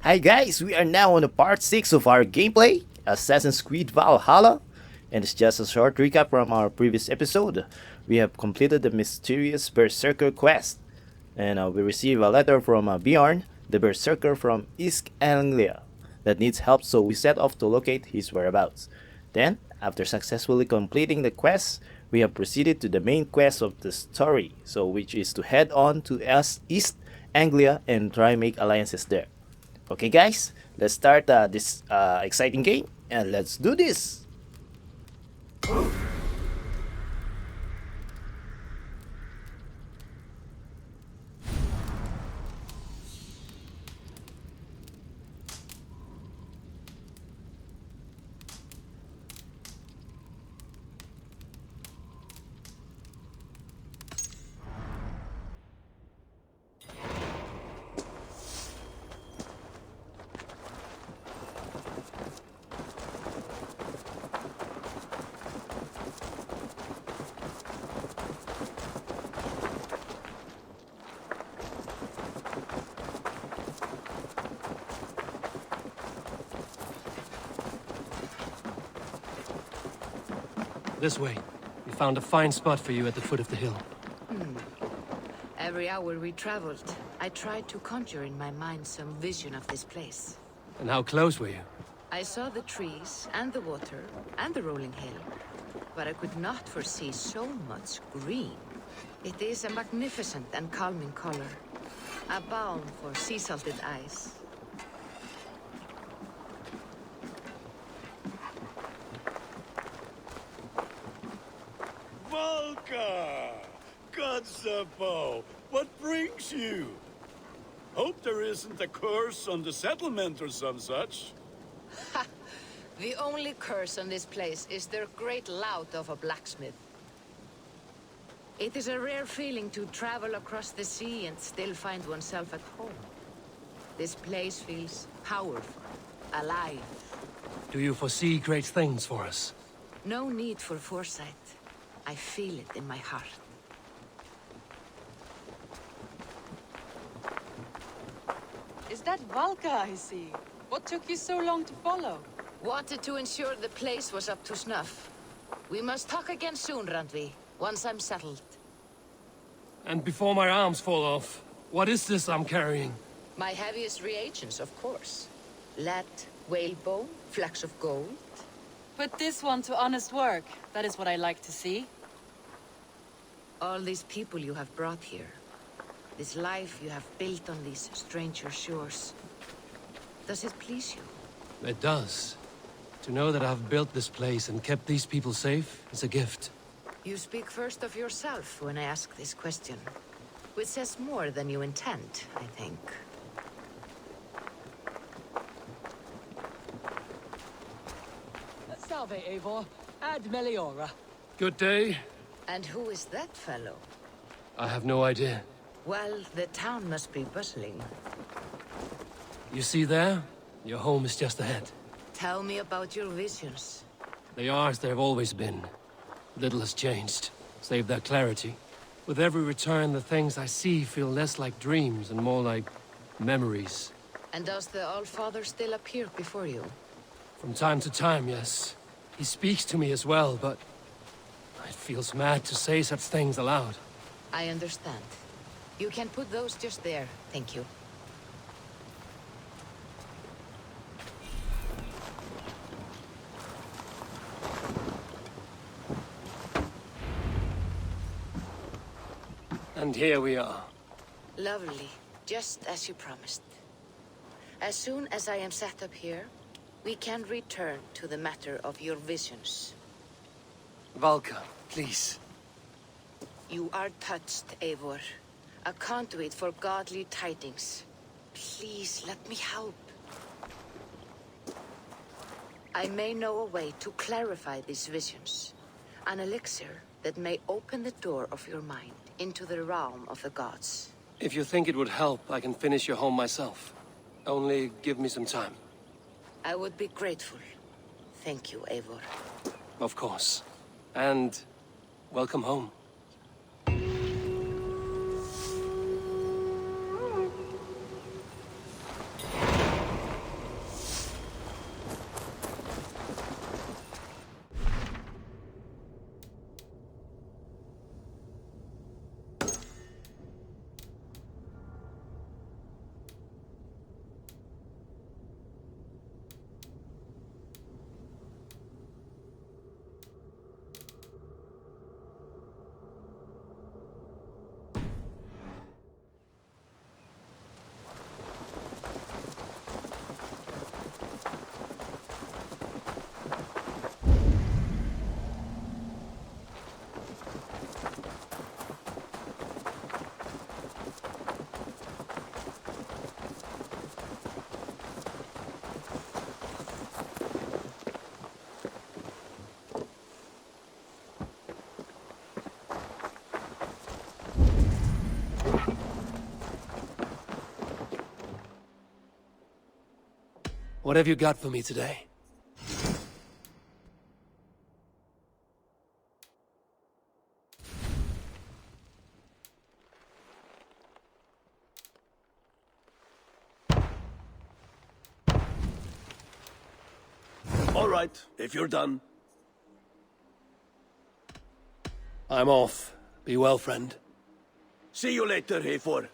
Hi guys, we are now on the part 6 of our gameplay, Assassin's Creed Valhalla, and it's just a short recap from our previous episode. We have completed the mysterious Berserker quest, and we received a letter from Bjorn, the Berserker from East Anglia, that needs help, so we set off to locate his whereabouts. Then, after successfully completing the quest, we have proceeded to the main quest of the story, which is to head on to East Anglia and try make alliances there. Okay guys, let's start this exciting game and let's do this! This way. We found a fine spot for you at the foot of the hill. Every hour we traveled, I tried to conjure in my mind some vision of this place. And how close were you? I saw the trees, and the water, and the rolling hill. But I could not foresee so much green. It is a magnificent and calming color. A balm for sea-salted eyes. Volka! Godsapo! What brings you? Hope there isn't a curse on the settlement or some such. Ha! The only curse on this place is their great lout of a blacksmith. It is a rare feeling to travel across the sea and still find oneself at home. This place feels powerful, alive. Do you foresee great things for us? No need for foresight. I feel it in my heart. Is that Valka I see? What took you so long to follow? Wanted to ensure the place was up to snuff. We must talk again soon, Randvi, once I'm settled. And before my arms fall off, what is this I'm carrying? My heaviest reagents, of course. Lead, whalebone, flecks of gold. Put this one to honest work. That is what I like to see. All these people you have brought here. This life you have built on these stranger shores. Does it please you? It does. To know that I've built this place and kept these people safe is a gift. You speak first of yourself when I ask this question. Which says more than you intend, I think. Salve, Eivor. Ad Meliora. Good day. And who is that fellow? I have no idea. Well, the town must be bustling. You see there? Your home is just ahead. Tell me about your visions. They are as they've always been. Little has changed, save their clarity. With every return, the things I see feel less like dreams and more like memories. And does the All-Father still appear before you? From time to time, yes. He speaks to me as well, but it feels mad to say such things aloud. I understand. You can put those just there, thank you. And here we are. Lovely, just as you promised. As soon as I am set up here, we can return to the matter of your visions. Valka, please. You are touched, Eivor. A conduit for godly tidings. Please, let me help. I may know a way to clarify these visions. An elixir that may open the door of your mind into the realm of the gods. If you think it would help, I can finish your home myself. Only give me some time. I would be grateful. Thank you, Eivor. Of course. And welcome home. What have you got for me today? All right, if you're done. I'm off. Be well, friend. See you later, Eivor.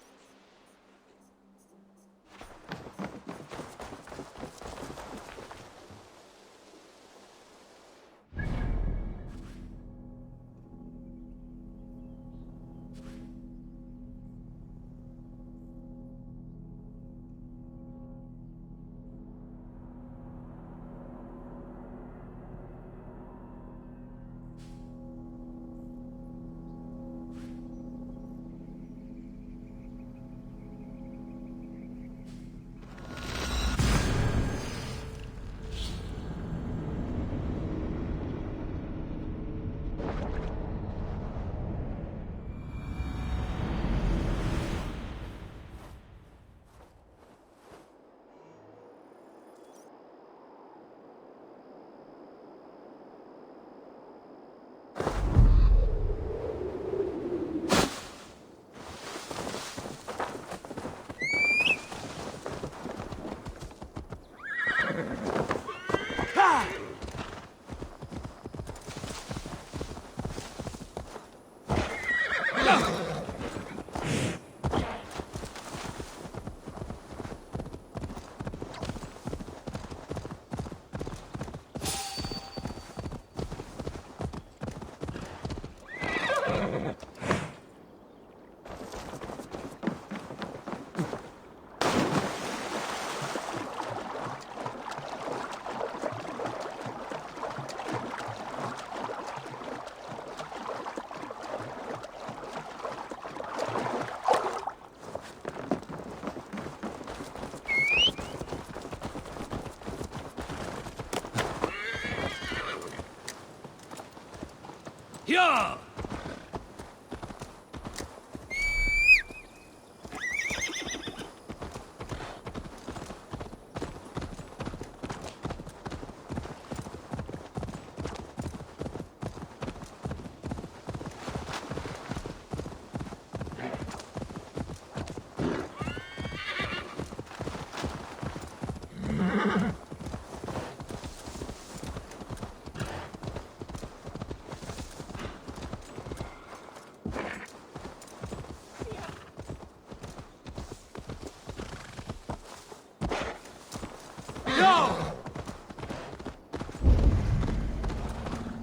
Yeah!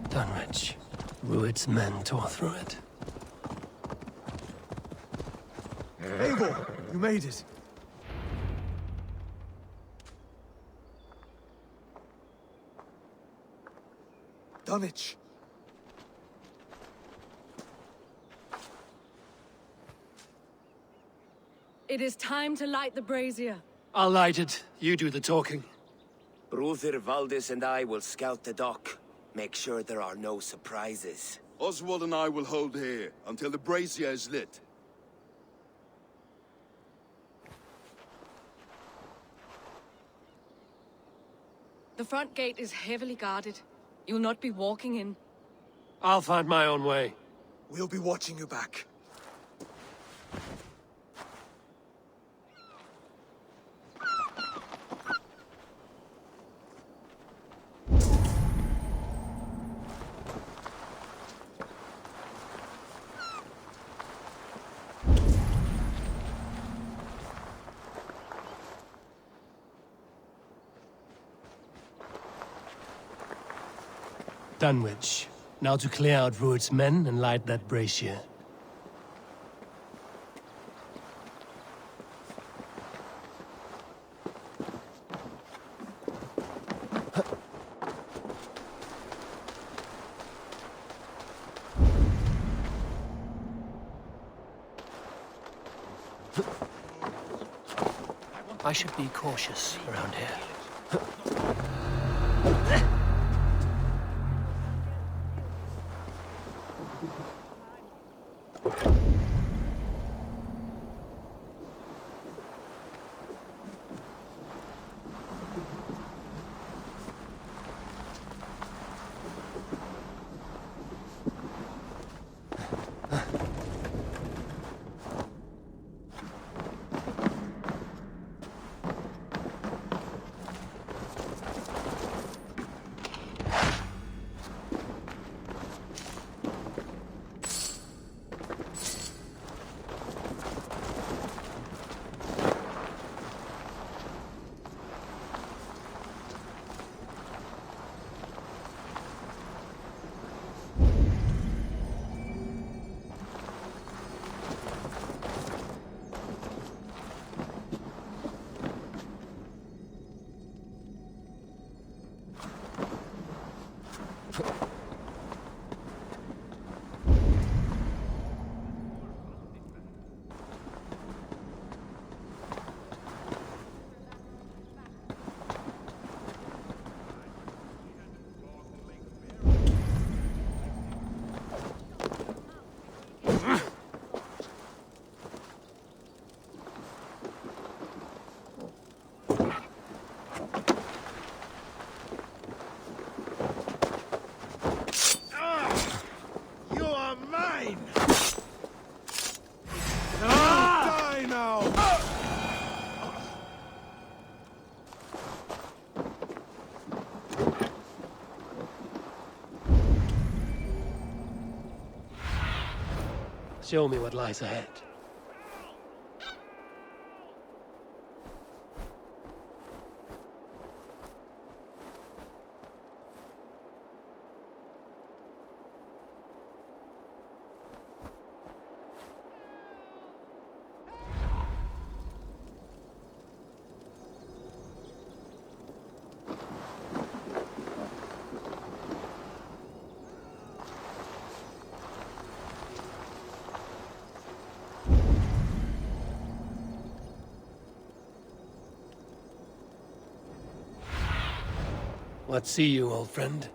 Dunwich. Rued's men tore through it. Eivor, you made it. Dunwich. It is time to light the brazier. I'll light it. You do the talking. Brother Valdis and I will scout the dock. Make sure there are no surprises. Oswald and I will hold here until the brazier is lit. The front gate is heavily guarded. You'll not be walking in. I'll find my own way. We'll be watching you back. Dunwich. Now to clear out Rued's men and light that brazier. I should be cautious around here. Show me what lies ahead. What see you, old friend?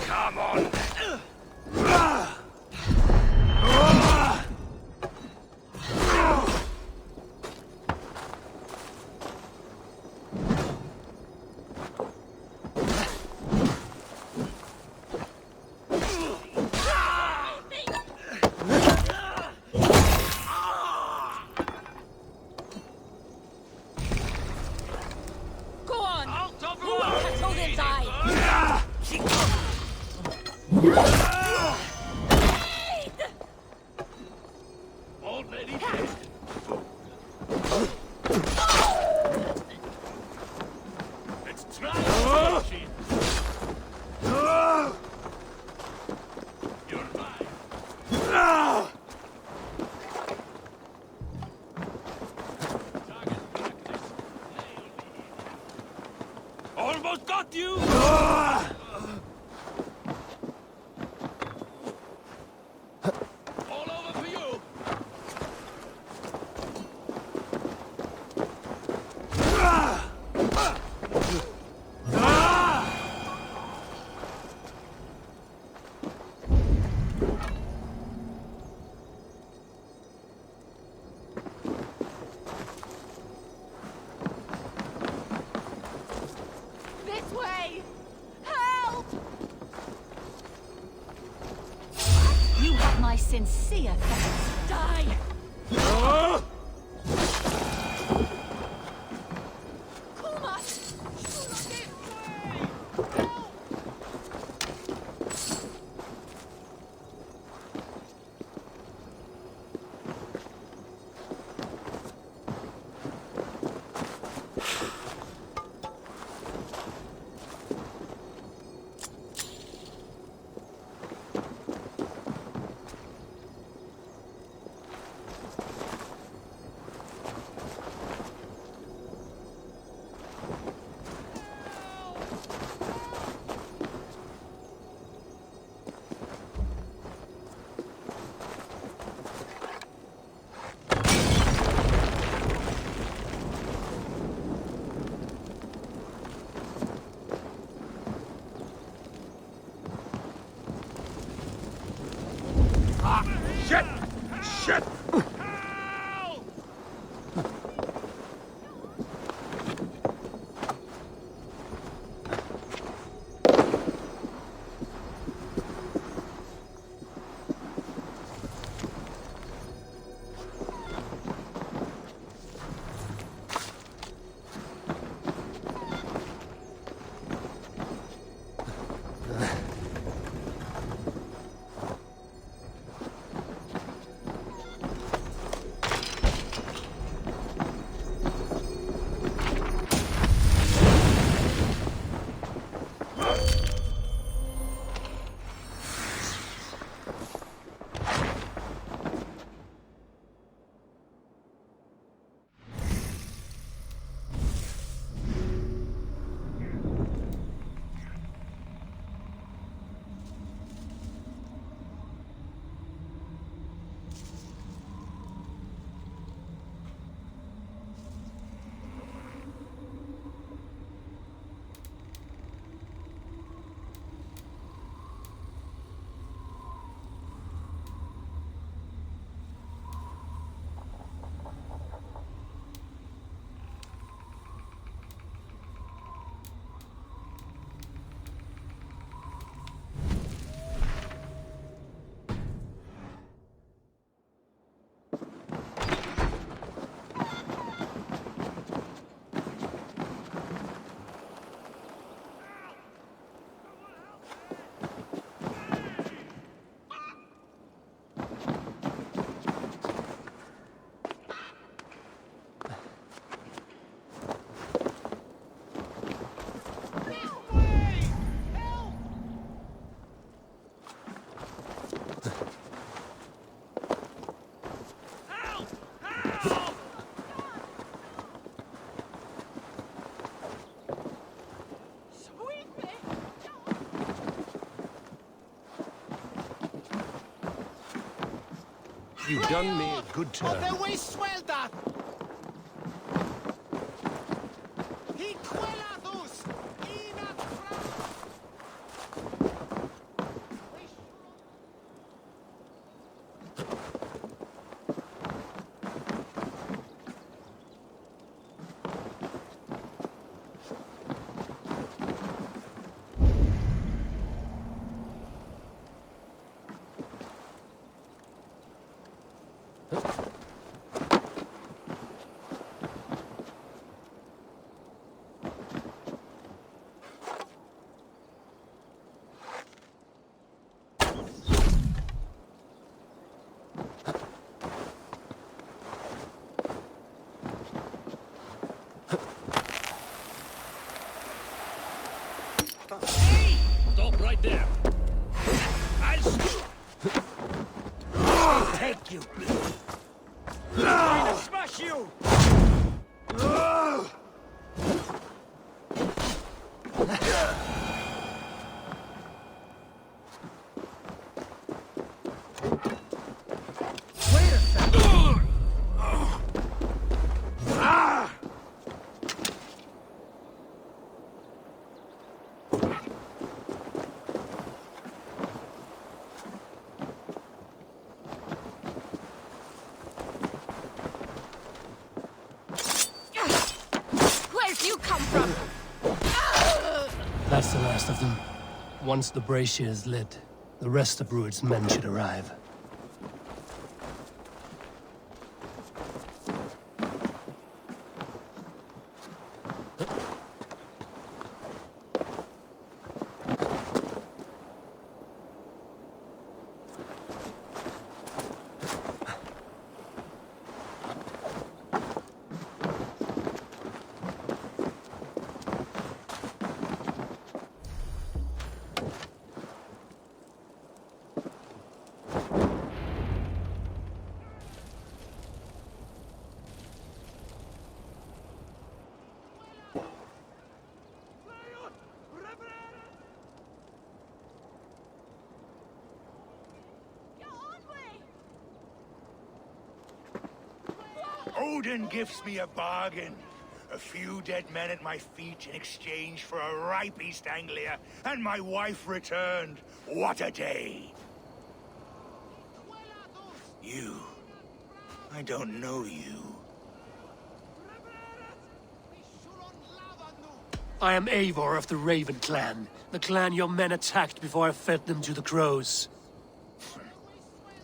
Come on! Go on! Who will control this eye? Already dead. Let's try it, Chief. You're mine. Almost got you! All over for you! This way! Help! You have my sincere thanks. Die! You've done me a good turn. Stop right there. I'll take you. I'm going to smash you. That's the last of them. Once the brazier is lit, the rest of Rued's men should arrive. Odin gives me a bargain. A few dead men at my feet in exchange for a ripe East Anglia, and my wife returned. What a day! You. I don't know you. I am Eivor of the Raven clan. The clan your men attacked before I fed them to the crows.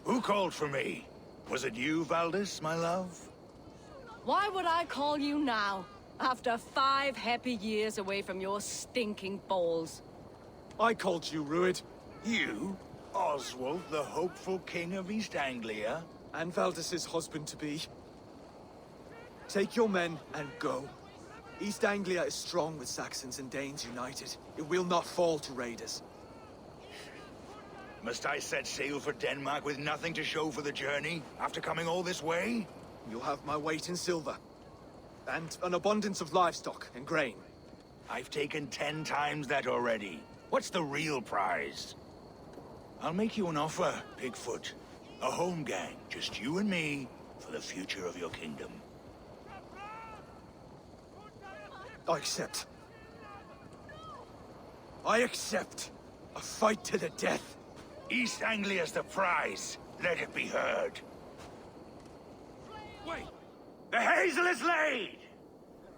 Who called for me? Was it you, Valdis, my love? Why would I call you now, after 5 happy years away from your stinking balls? I called you, Rued. You? Oswald, the hopeful king of East Anglia? And Valdis's husband-to-be. Take your men and go. East Anglia is strong with Saxons and Danes united. It will not fall to raiders. Must I set sail for Denmark with nothing to show for the journey, after coming all this way? You'll have my weight in silver. And an abundance of livestock and grain. I've taken 10 times that already. What's the real prize? I'll make you an offer, Pigfoot. A home gang, just you and me, for the future of your kingdom. I accept. I accept. A fight to the death. East Anglia's the prize. Let it be heard. Wait! The hazel is laid!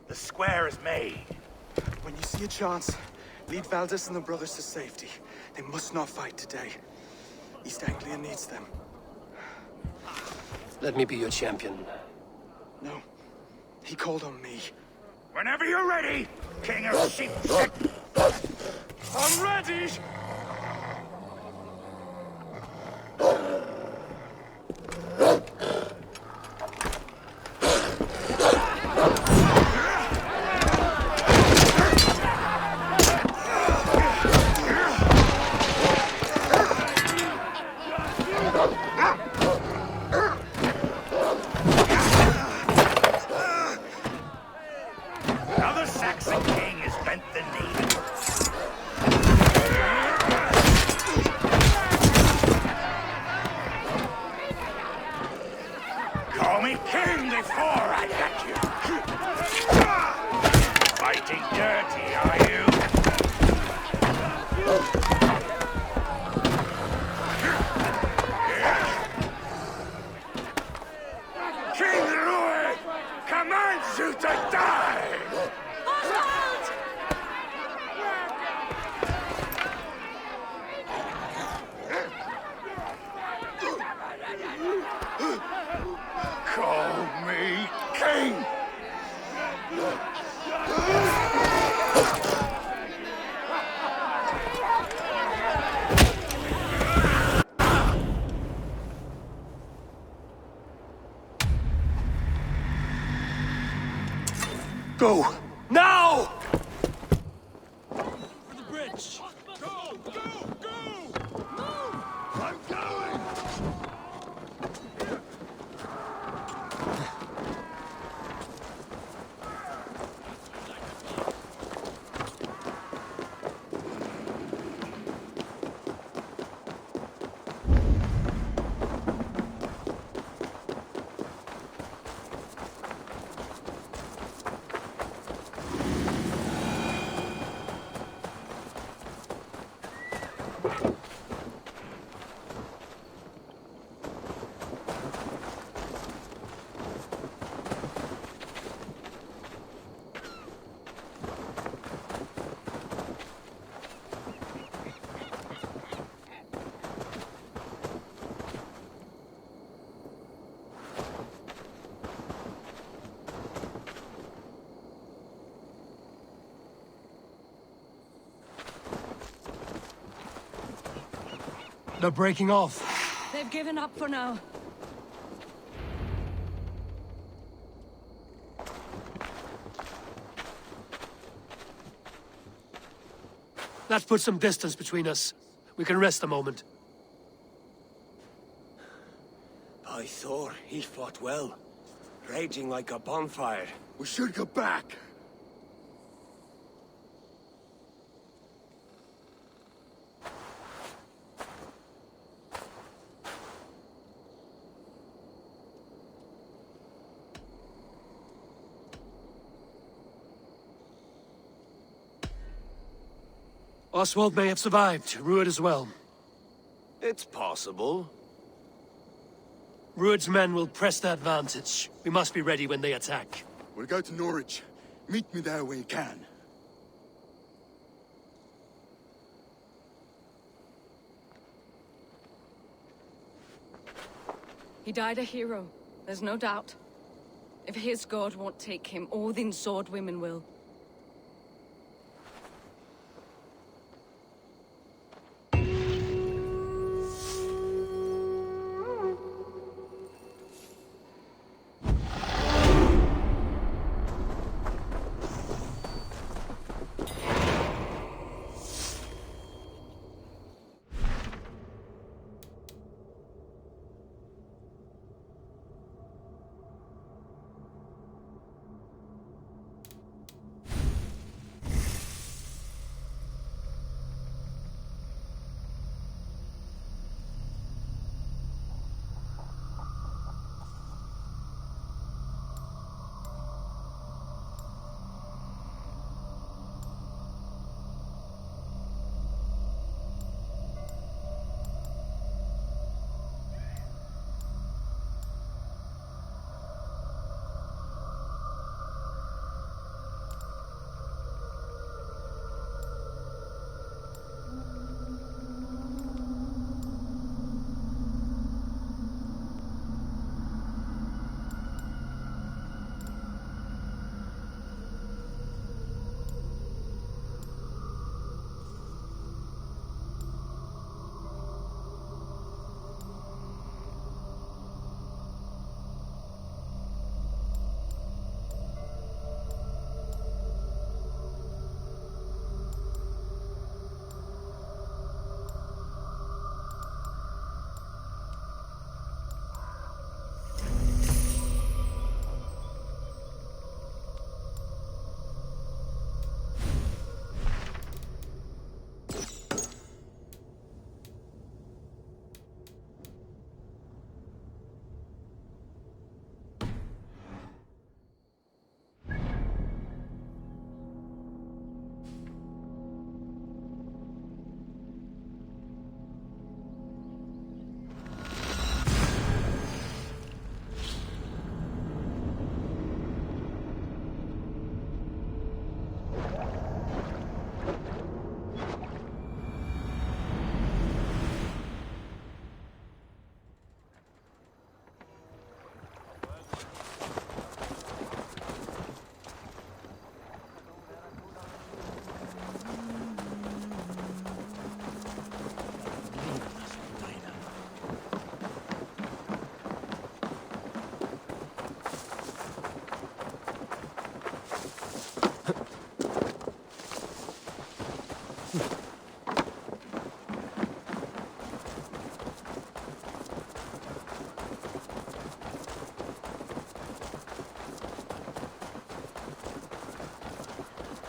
The square is made. When you see a chance, lead Valdis and the brothers to safety. They must not fight today. East Anglia needs them. Let me be your champion. No. He called on me. Whenever you're ready, King of Sheep. I'm ready! Now the Saxon king has bent the knee. Go! Now! For the bridge! Go! Go! Go! Move! I'm going! They're breaking off. They've given up for now. That puts some distance between us. We can rest a moment. By Thor, he fought well. Raging like a bonfire. We should go back. Oswald may have survived. Ruud as well. It's possible. Ruud's men will press the advantage. We must be ready when they attack. We'll go to Norwich. Meet me there when you can. He died a hero, there's no doubt. If his god won't take him, Odin's sword women will.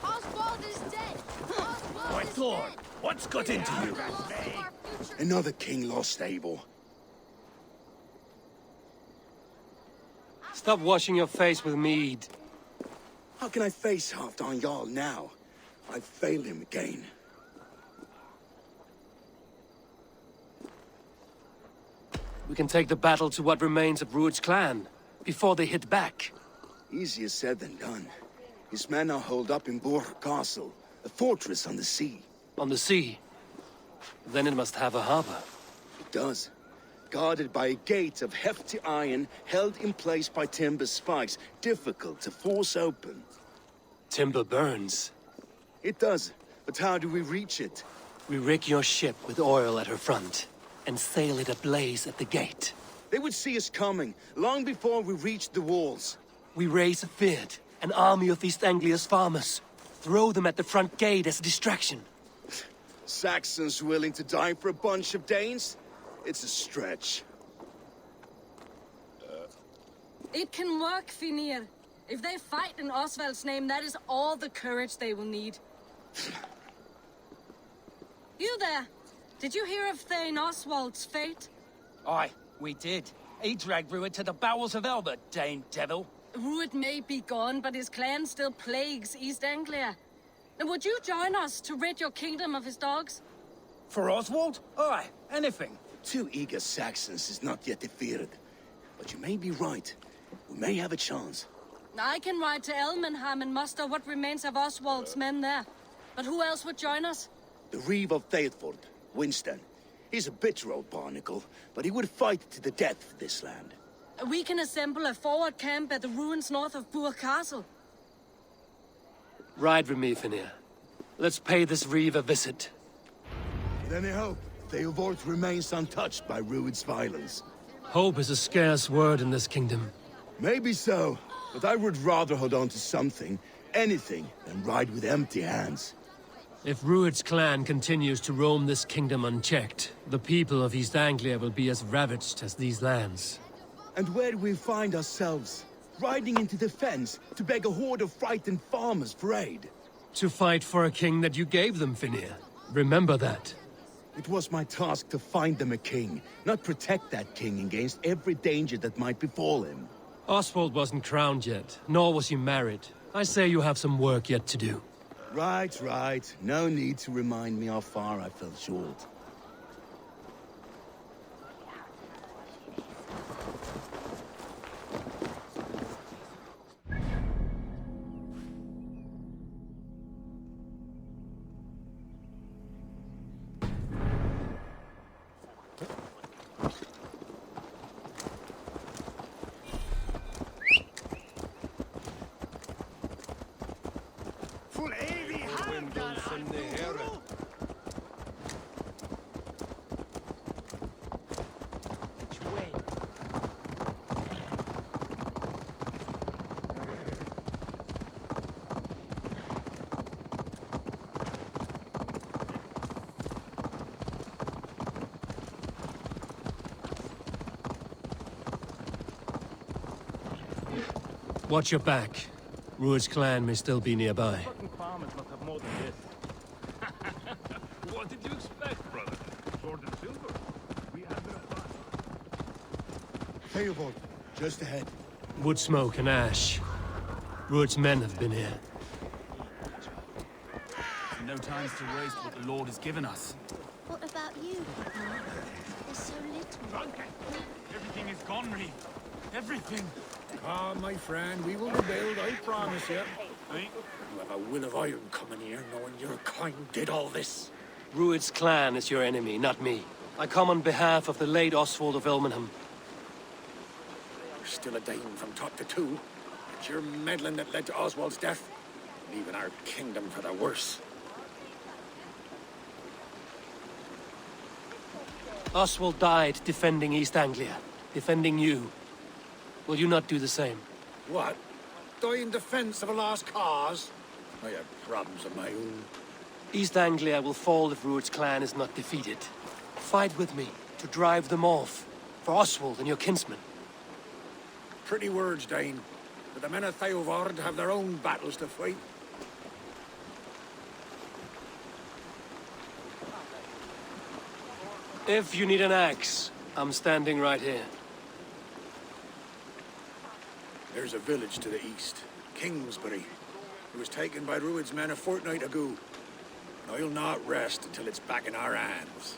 Oswald is dead! Oswald My is Thor, dead! what's got into you? Another king lost Eivor. Stop washing your face with mead. How can I face Halfdan Jarl now? I failed him again. We can take the battle to what remains of Rued's clan, before they hit back. Easier said than done. His men are holed up in Borg Castle, a fortress on the sea. On the sea. Then it must have a harbor. It does. Guarded by a gate of hefty iron, held in place by timber spikes, difficult to force open. Timber burns. It does, but how do we reach it? We rig your ship with oil at her front, and sail it ablaze at the gate. They would see us coming, long before we reached the walls. We raise a Fyrd, an army of East Anglia's farmers. Throw them at the front gate as a distraction. Saxons willing to die for a bunch of Danes? It's a stretch. It can work, Finir. If they fight in Oswald's name, that is all the courage they will need. You there! Did you hear of Thane Oswald's fate? Aye, we did. He dragged Rued to the bowels of Elba, Dane devil. Rued may be gone, but his clan still plagues East Anglia. And would you join us to rid your kingdom of his dogs? For Oswald? Aye, anything. 2 eager Saxons is not yet defeated. But you may be right. We may have a chance. I can ride to Elmenham and muster what remains of Oswald's men there. But who else would join us? The Reeve of Thetford, Winston. He's a bitter old barnacle, but he would fight to the death for this land. We can assemble a forward camp at the ruins north of Burg Castle. Ride with me, Finir. Let's pay this Reeve a visit. With any hope, Eivor remains untouched by Rued's violence. Hope is a scarce word in this kingdom. Maybe so, but I would rather hold on to something, anything, than ride with empty hands. If Rued's clan continues to roam this kingdom unchecked, the people of East Anglia will be as ravaged as these lands. And where do we find ourselves? Riding into the fens to beg a horde of frightened farmers for aid. To fight for a king that you gave them, Finir. Remember that. It was my task to find them a king, not protect that king against every danger that might befall him. Oswald wasn't crowned yet, nor was he married. I say you have some work yet to do. Right, right. No need to remind me how far I fell short. Watch your back. Rued's clan may still be nearby. What did you expect, brother? Sword and silver? We have the Eivor, just ahead. Wood smoke and ash. Rued's men have been here. No time to waste what the Lord has given us. What about you? There's so little. Everything is gone, Reeve. Everything. Ah, my friend, we will rebuild, I promise you. Eh? You have a will of iron coming here, knowing your kind did all this. Rued's clan is your enemy, not me. I come on behalf of the late Oswald of Elmenham. You're still a Dane from top to two. It's your meddling that led to Oswald's death, leaving our kingdom for the worse. Oswald died defending East Anglia, defending you. Will you not do the same? What? Die in defense of a lost cause? I have problems of my own. East Anglia will fall if Rued's clan is not defeated. Fight with me to drive them off, for Oswald and your kinsmen. Pretty words, Dane. But the men of Eivor have their own battles to fight. If you need an axe, I'm standing right here. There's a village to the east, Kingsbury. It was taken by Rued's men a fortnight ago. And I'll not rest until it's back in our hands.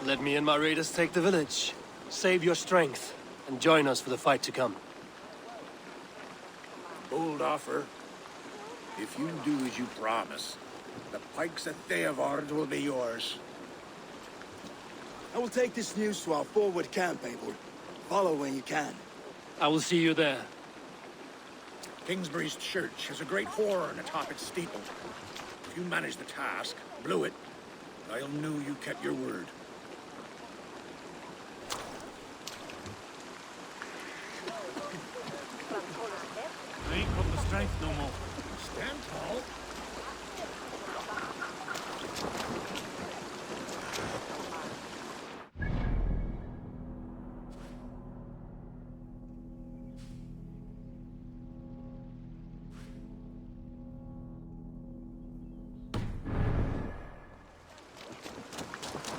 Let me and my raiders take the village. Save your strength, and join us for the fight to come. Bold offer. If you do as you promise, the pikes at Eivor will be yours. I will take this news to our forward camp, Eivor. Follow when you can. I will see you there. Kingsbury's church has a great horn atop its steeple. If you manage the task, blew it, I'll know you kept your word. I ain't got the strength no more. Stand tall.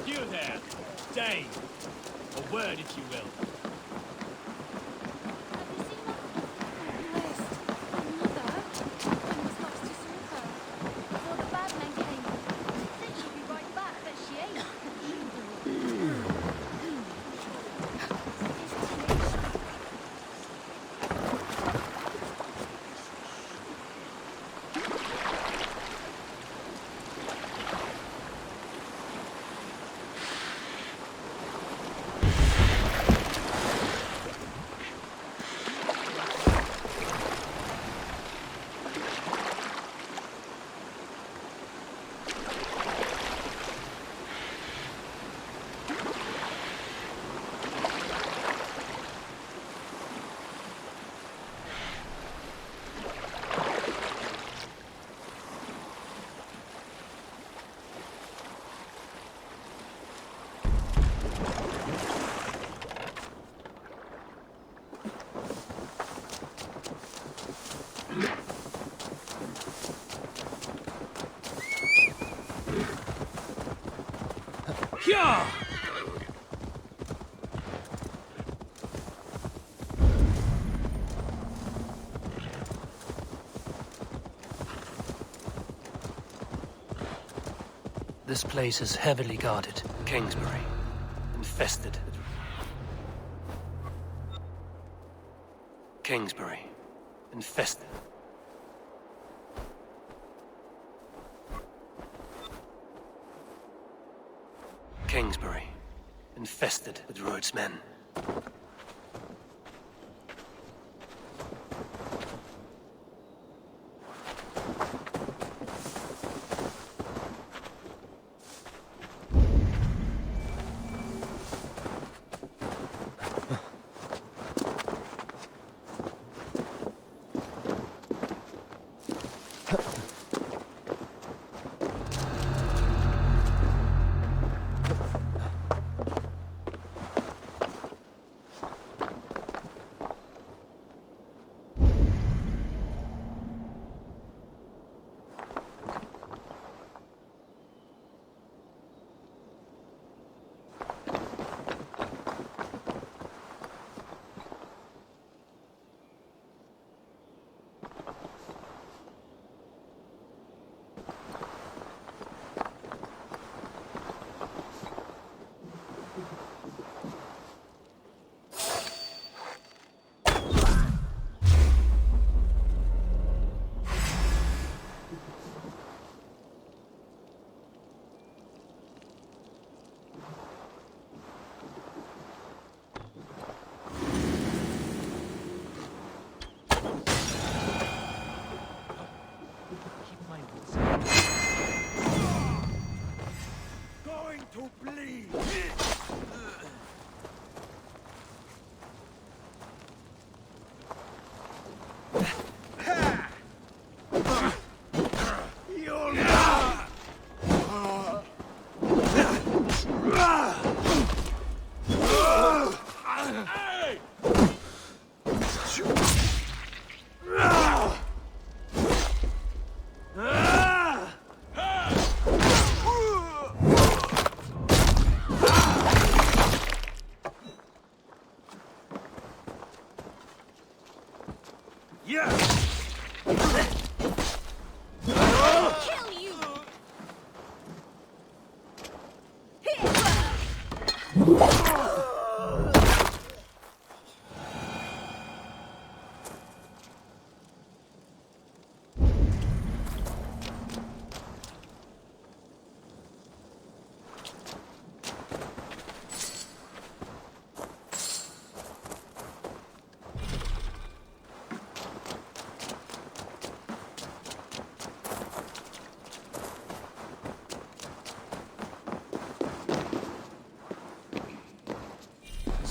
You there, Dane. A word, if you will. Yeah! This place is heavily guarded. Kingsbury. Infested. Kingsbury. Infested. Kingsbury. Infested with Rued's men.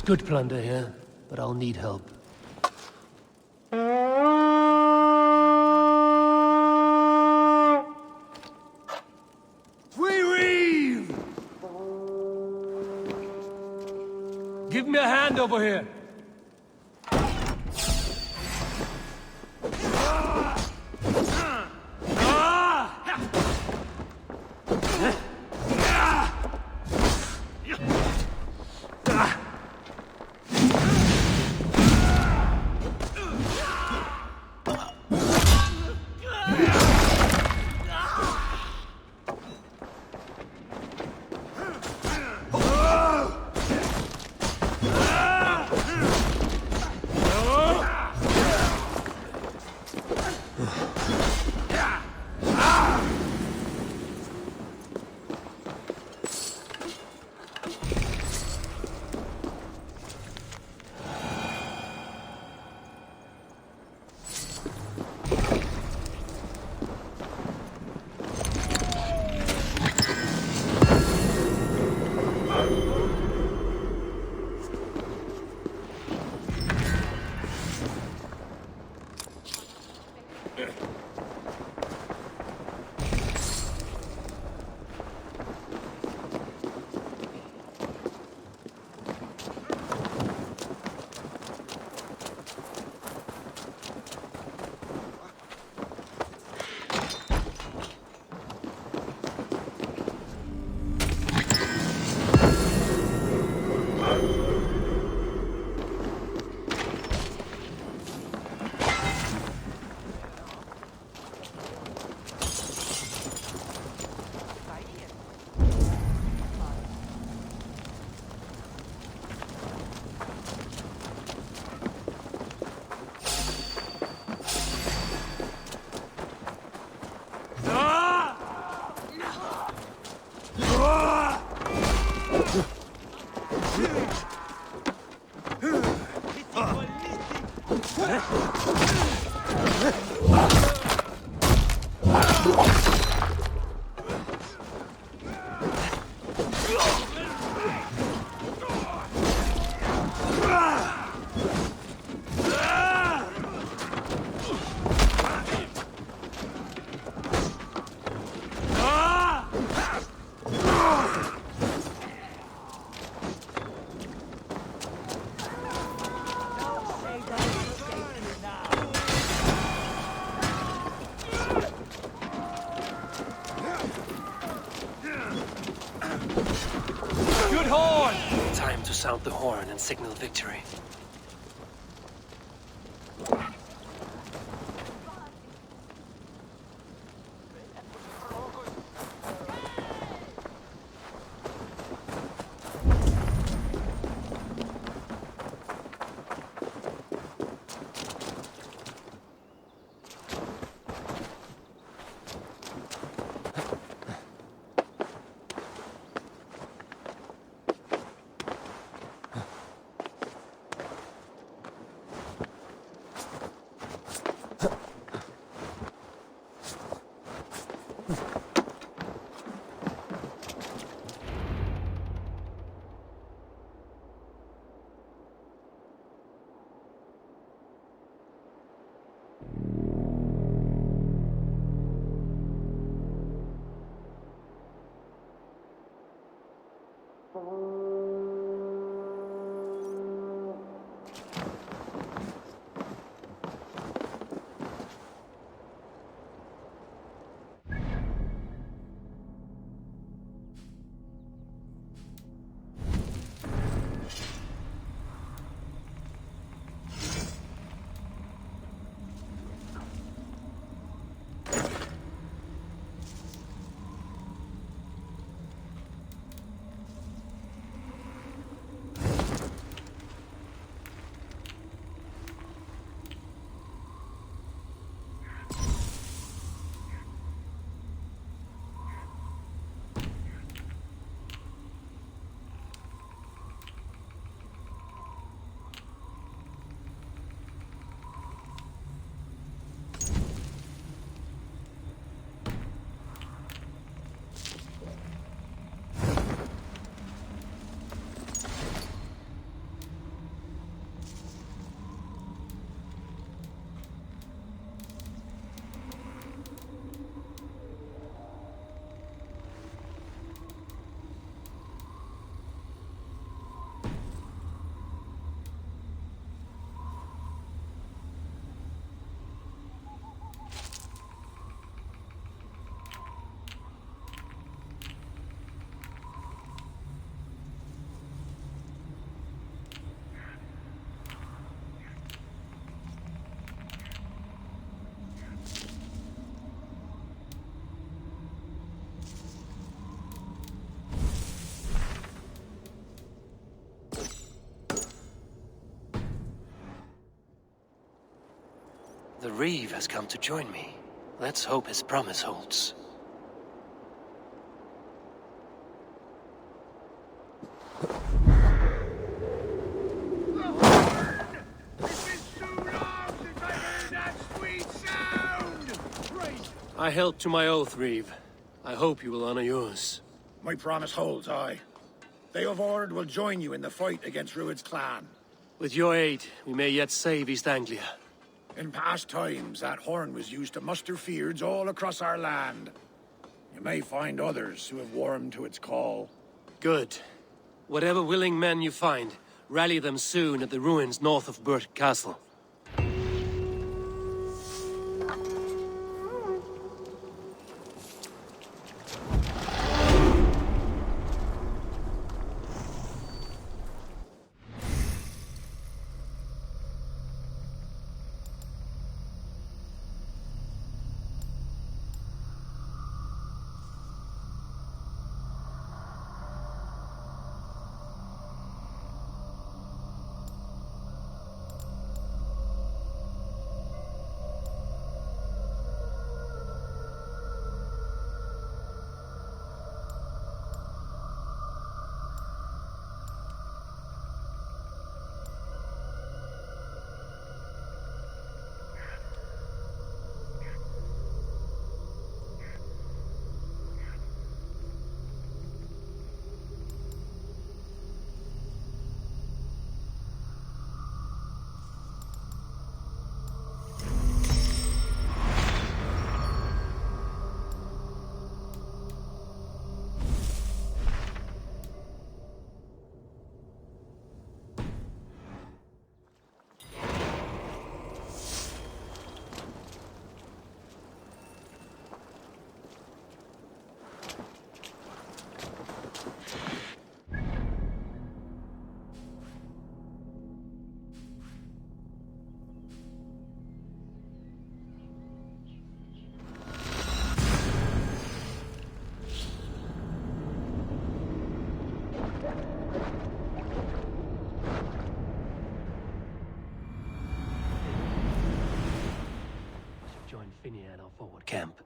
Good plunder here, but I'll need help. We reeve! Give me a hand over here. Sound the horn and signal victory. The Reeve has come to join me. Let's hope his promise holds. I held to my oath, Reeve. I hope you will honor yours. My promise holds, aye. Eivor will join you in the fight against Rued's clan. With your aid, we may yet save East Anglia. In past times, that horn was used to muster fyrds all across our land. You may find others who have warmed to its call. Good. Whatever willing men you find, rally them soon at the ruins north of Burt Castle. Join Finney at our forward camp.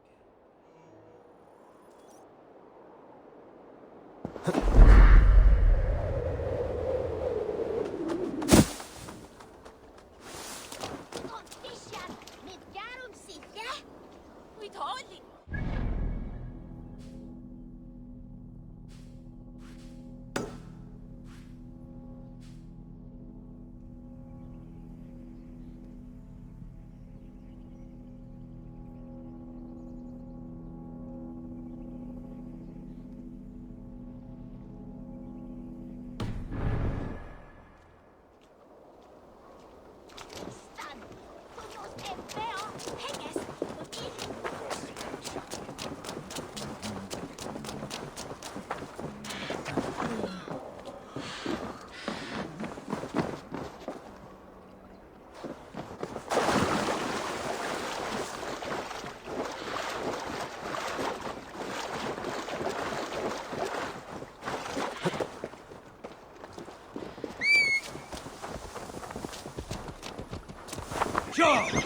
go!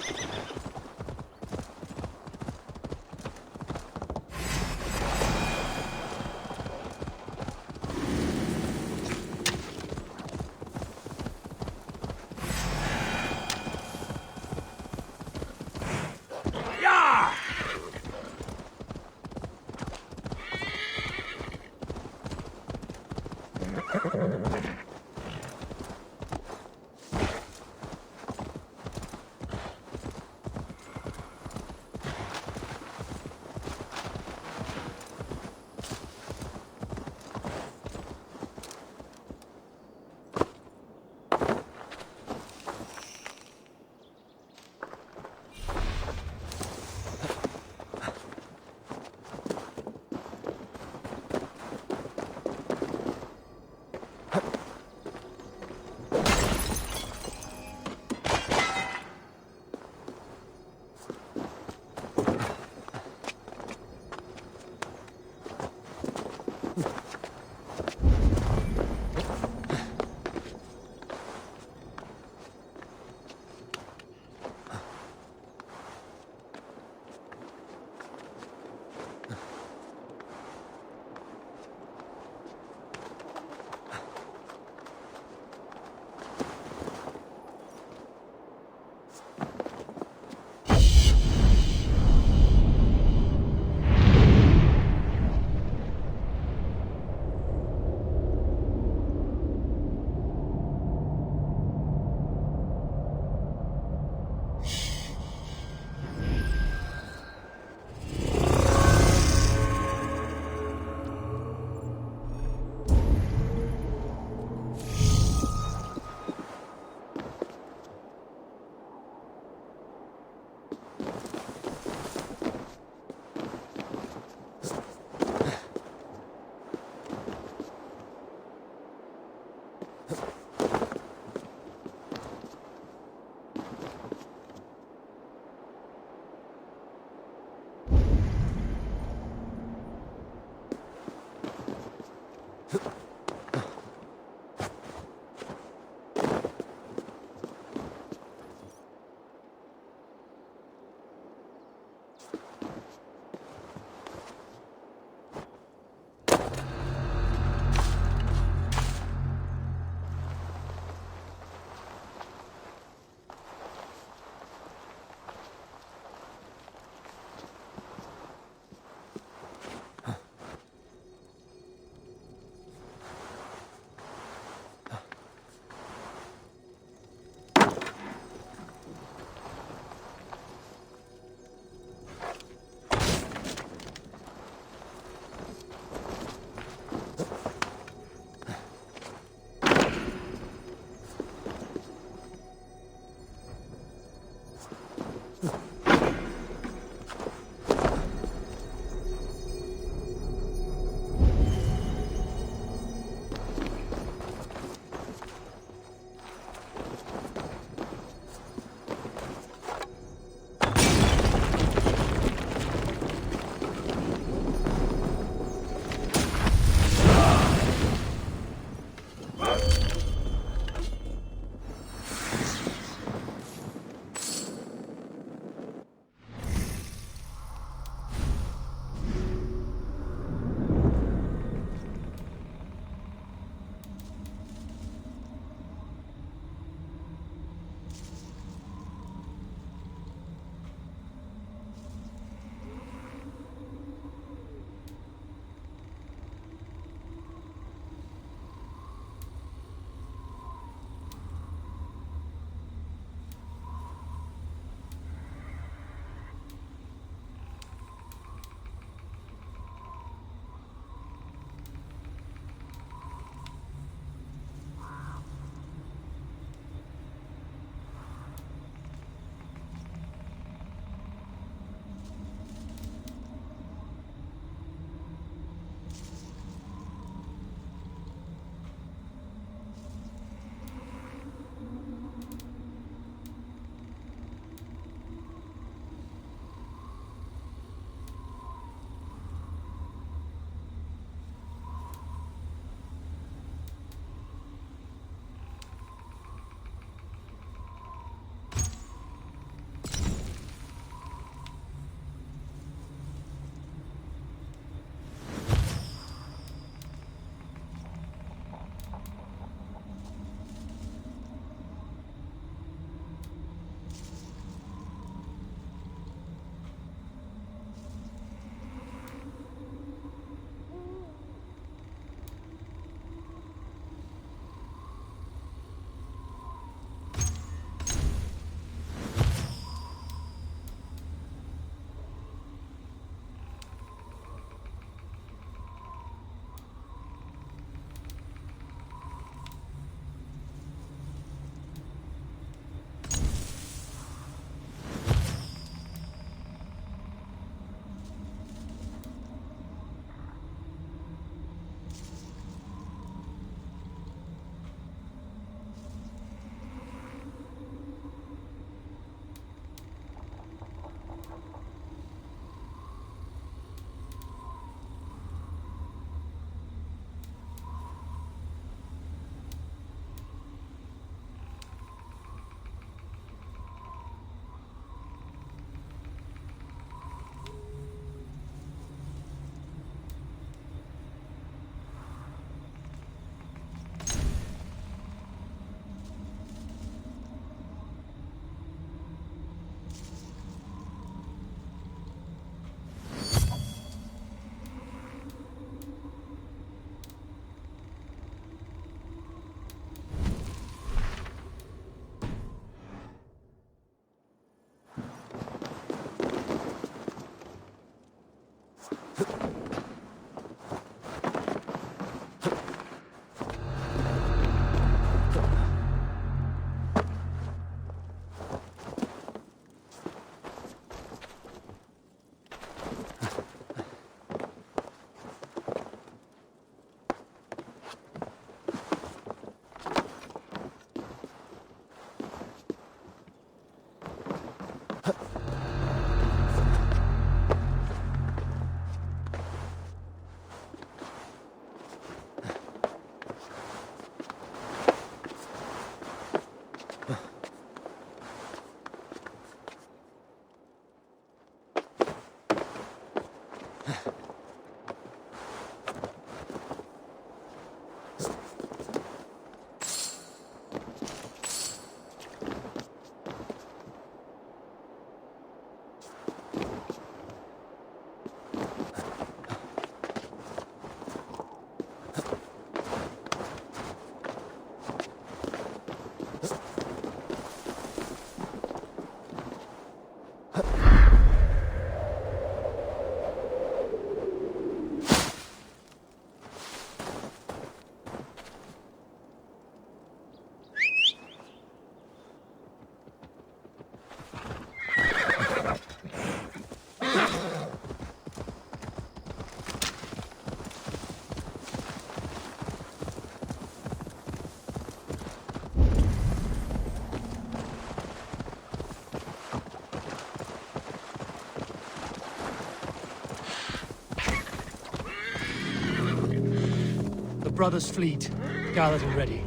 brothers' fleet, gathered and ready.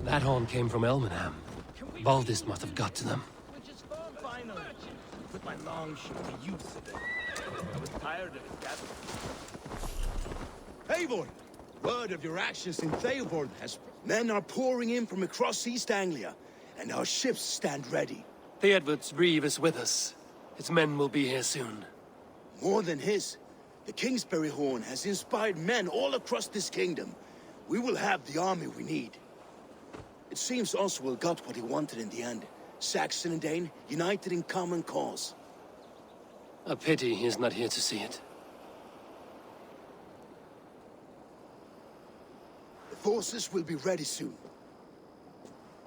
That horn came from Elmenham. Baldist must have got to them. Finally, put my long ship to use today. I was tired of it gathering. Eivor! Word of your actions in Eivor has... Men are pouring in from across East Anglia, and our ships stand ready. Theodward's reeve is with us. His men will be here soon. More than his. The Kingsbury Horn has inspired men all across this kingdom. We will have the army we need. It seems Oswald got what he wanted in the end. Saxon and Dane united in common cause. A pity he's not here to see it. The forces will be ready soon.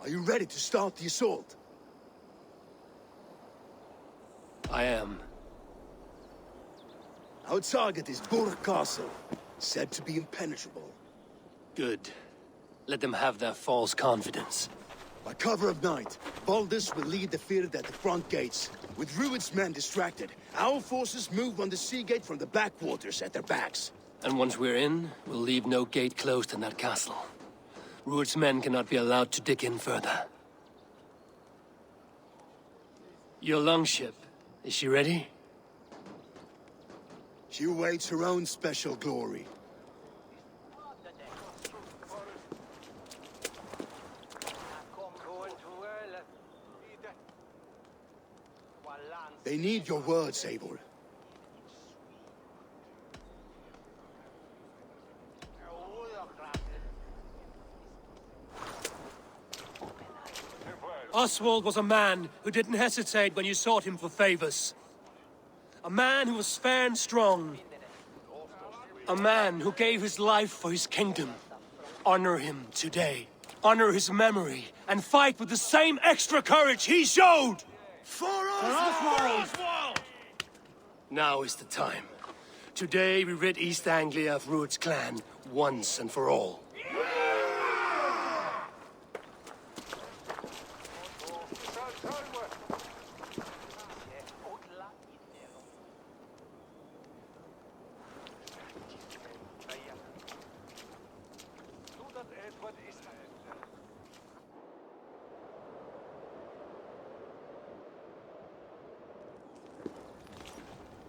Are you ready to start the assault? I am. Our target is Burg Castle, said to be impenetrable. Good. Let them have their false confidence. By cover of night, Baldus will lead the field at the front gates. With Rued's men distracted, our forces move on the sea gate from the backwaters at their backs. And once we're in, we'll leave no gate closed in that castle. Rued's men cannot be allowed to dig in further. Your longship, is she ready? She awaits her own special glory. They need your words, Eivor. Oswald was a man who didn't hesitate when you sought him for favors. A man who was fair and strong. A man who gave his life for his kingdom. Honor him today. Honor his memory, and fight with the same extra courage he showed! For Oswald! Now is the time. Today we rid East Anglia of Rued's clan, once and for all.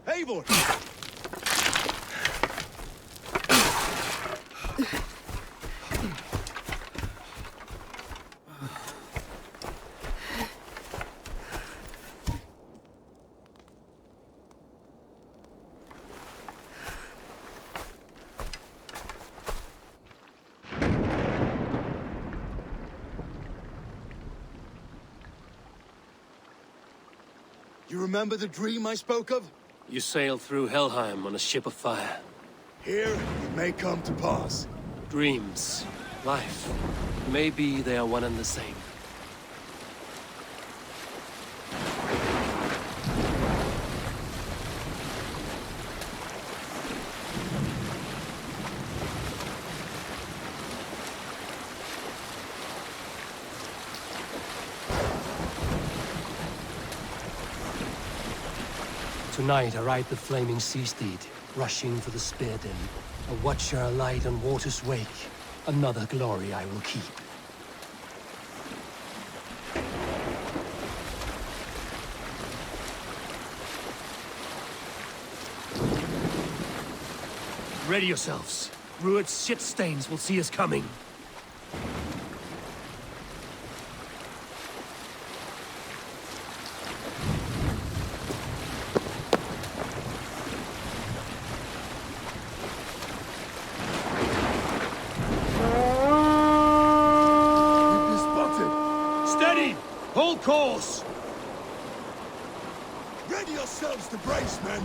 Eivor! You remember the dream I spoke of? You sailed through Helheim on a ship of fire. Here, it may come to pass. Dreams, life, maybe they are one and the same. Tonight I ride the flaming sea steed, rushing for the spear den. A watcher alight on water's wake. Another glory I will keep. Ready yourselves. Rued's shit stains will see us coming. Hold course! Ready yourselves to brace, men!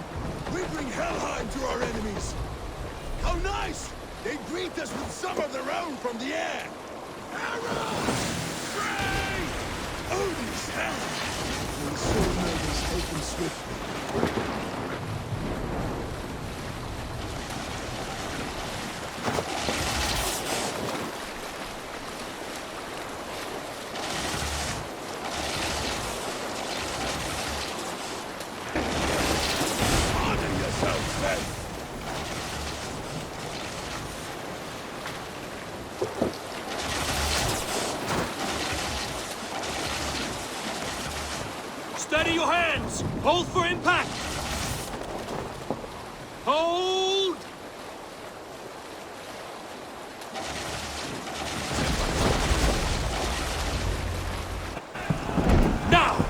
We bring Helheim to our enemies! How nice! They greet us with some of their own from the air! Arrows! Brave! Odin's hand! We soon know this taken swiftly. Steady your hands! Hold for impact! Hold! Now!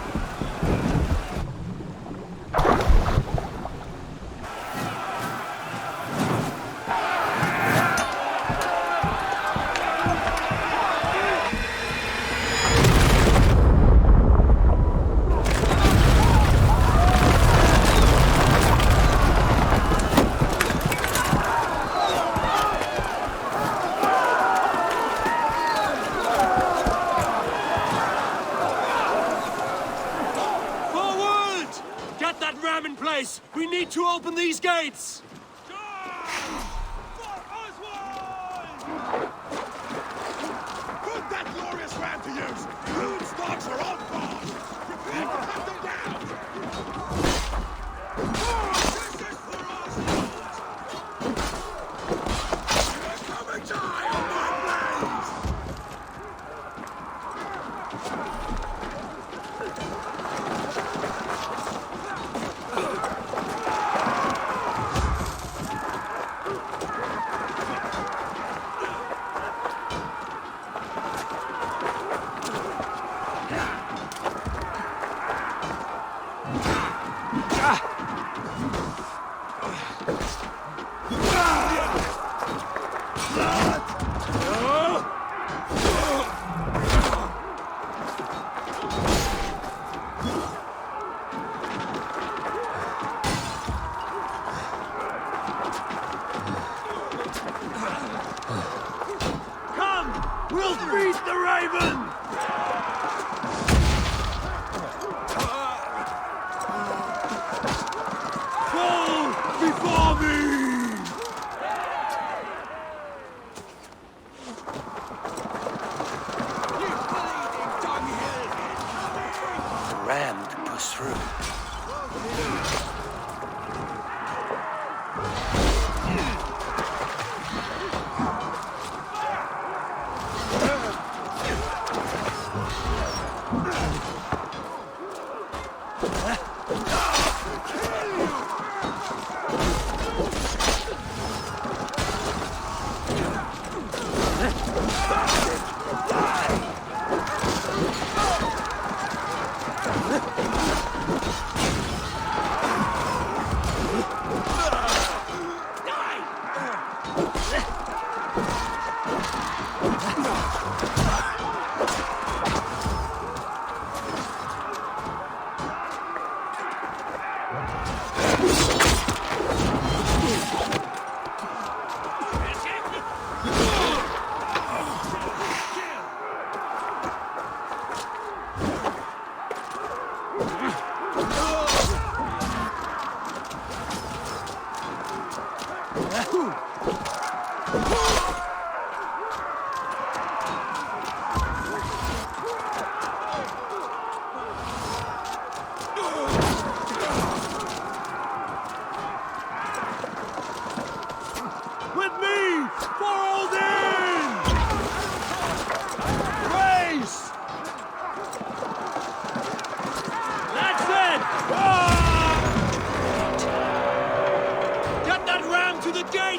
We need to open these gates! Put that glorious ram to use! Rude stocks are all gone! Prepare to cut them down! This is for us, lords! Come and die on my blades! We'll feast the raven! Fall before me! Ram to push through.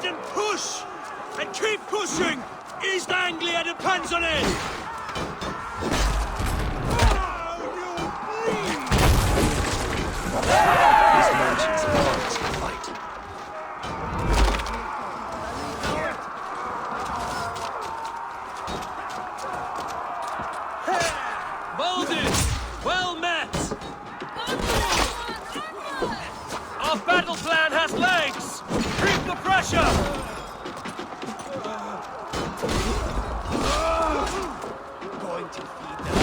And push! And keep pushing! East Anglia depends on it! These mansions are ours to fight. Bolded! Well met! Our battle plan has legs! Keep the pressure! Going to feed them.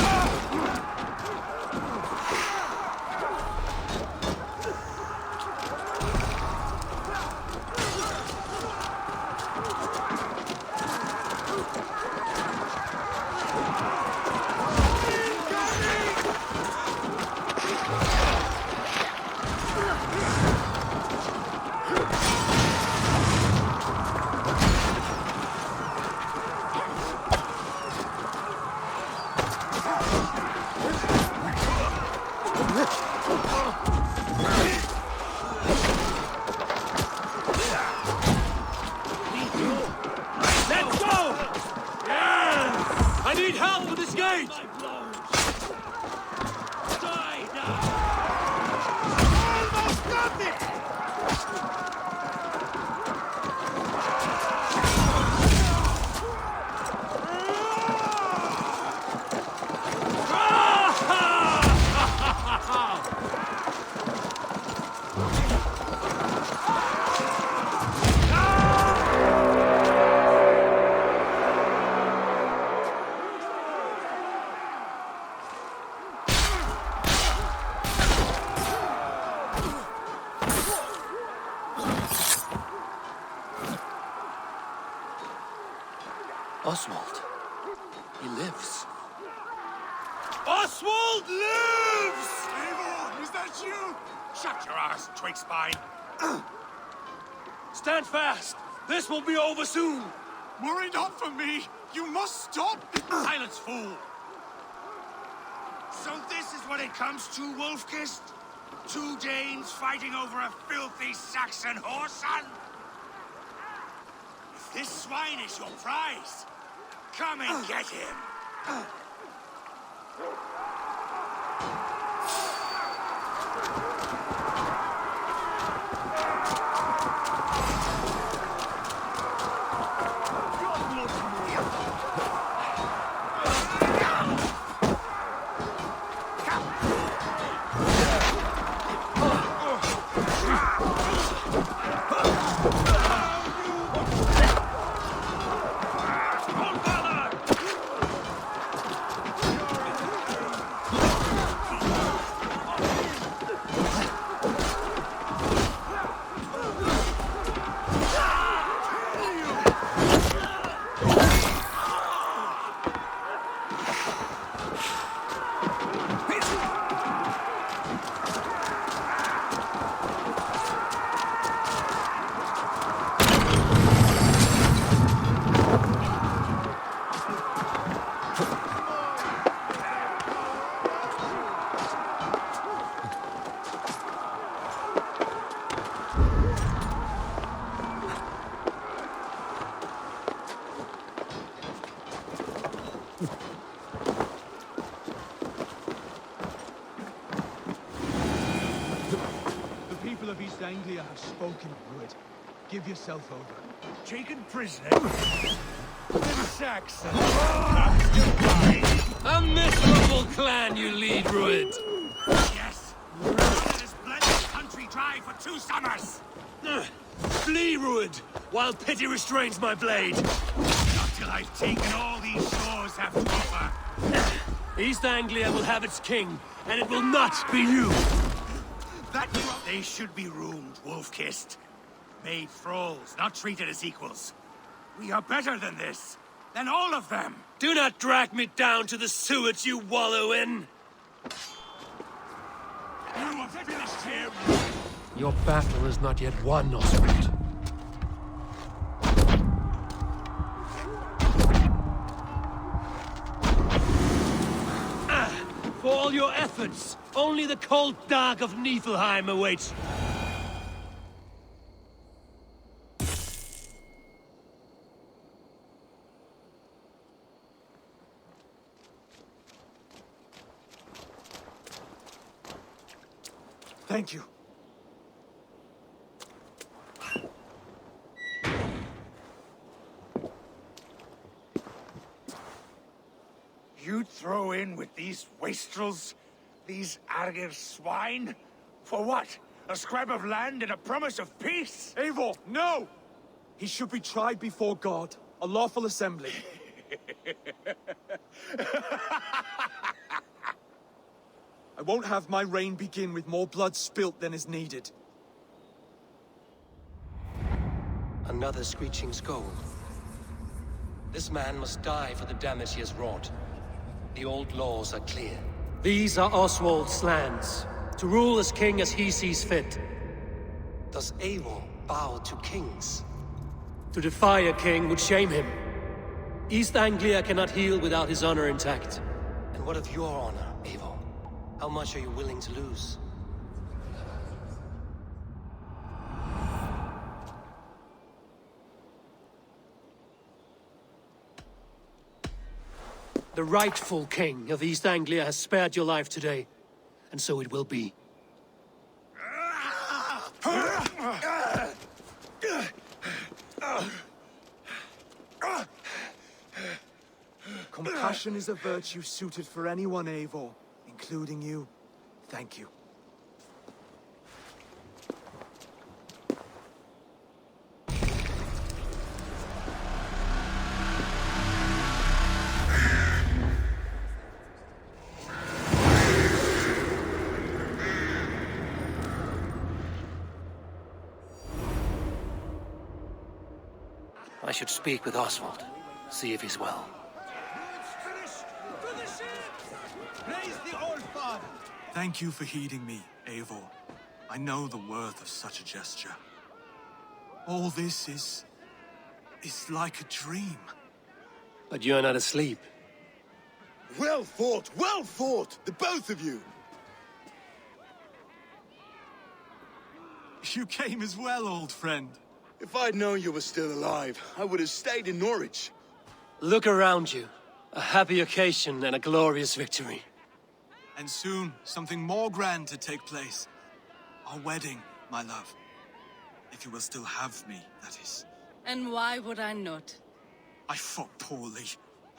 Oswald. He lives. Oswald lives! Eivor, is that you? Shut your ass, twig spine. Stand fast! This will be over soon! Worry not for me! You must stop! Silence, fool! So this is what it comes to, Wolfkist? 2 Danes fighting over a filthy Saxon whoreson? If this swine is your prize, come and get him! The people of East Anglia have spoken, Druid. Give yourself over. Taken prisoner? Saxon! A miserable clan you lead, Ruid! Yes! Let us bled this country dry for 2 summers! Flee, Ruid, while pity restrains my blade! Not till I've taken all these shores have to offer! East Anglia will have its king, and it will not be you! They should be roomed, Wolfkist. Made thralls, not treated as equals. We are better than this. Than all of them. Do not drag me down to the sewage you wallow in! You have finished him! Your battle is not yet won, Oswald. For all your efforts, only the cold dark of Niflheim awaits. Thank you. You'd throw in with these wastrels? These Argir swine? For what? A scrap of land and a promise of peace? Eivor, no! He should be tried before God, a lawful assembly. I won't have my reign begin with more blood spilt than is needed. Another screeching skull. This man must die for the damage he has wrought. The old laws are clear. These are Oswald's lands, to rule as king as he sees fit. Does Eivor bow to kings? To defy a king would shame him. East Anglia cannot heal without his honor intact. And what of your honor, Eivor? How much are you willing to lose? The rightful king of East Anglia has spared your life today, and so it will be. Compassion is a virtue suited for anyone, Eivor, including you. Thank you. I should speak with Oswald. See if he's well. Praise the Old Father! Thank you for heeding me, Eivor. I know the worth of such a gesture. All this is like a dream. But you're not asleep. Well fought, the both of you! You came as well, old friend. If I'd known you were still alive, I would have stayed in Norwich. Look around you. A happy occasion and a glorious victory. And soon, something more grand to take place. Our wedding, my love. If you will still have me, that is. And why would I not? I fought poorly.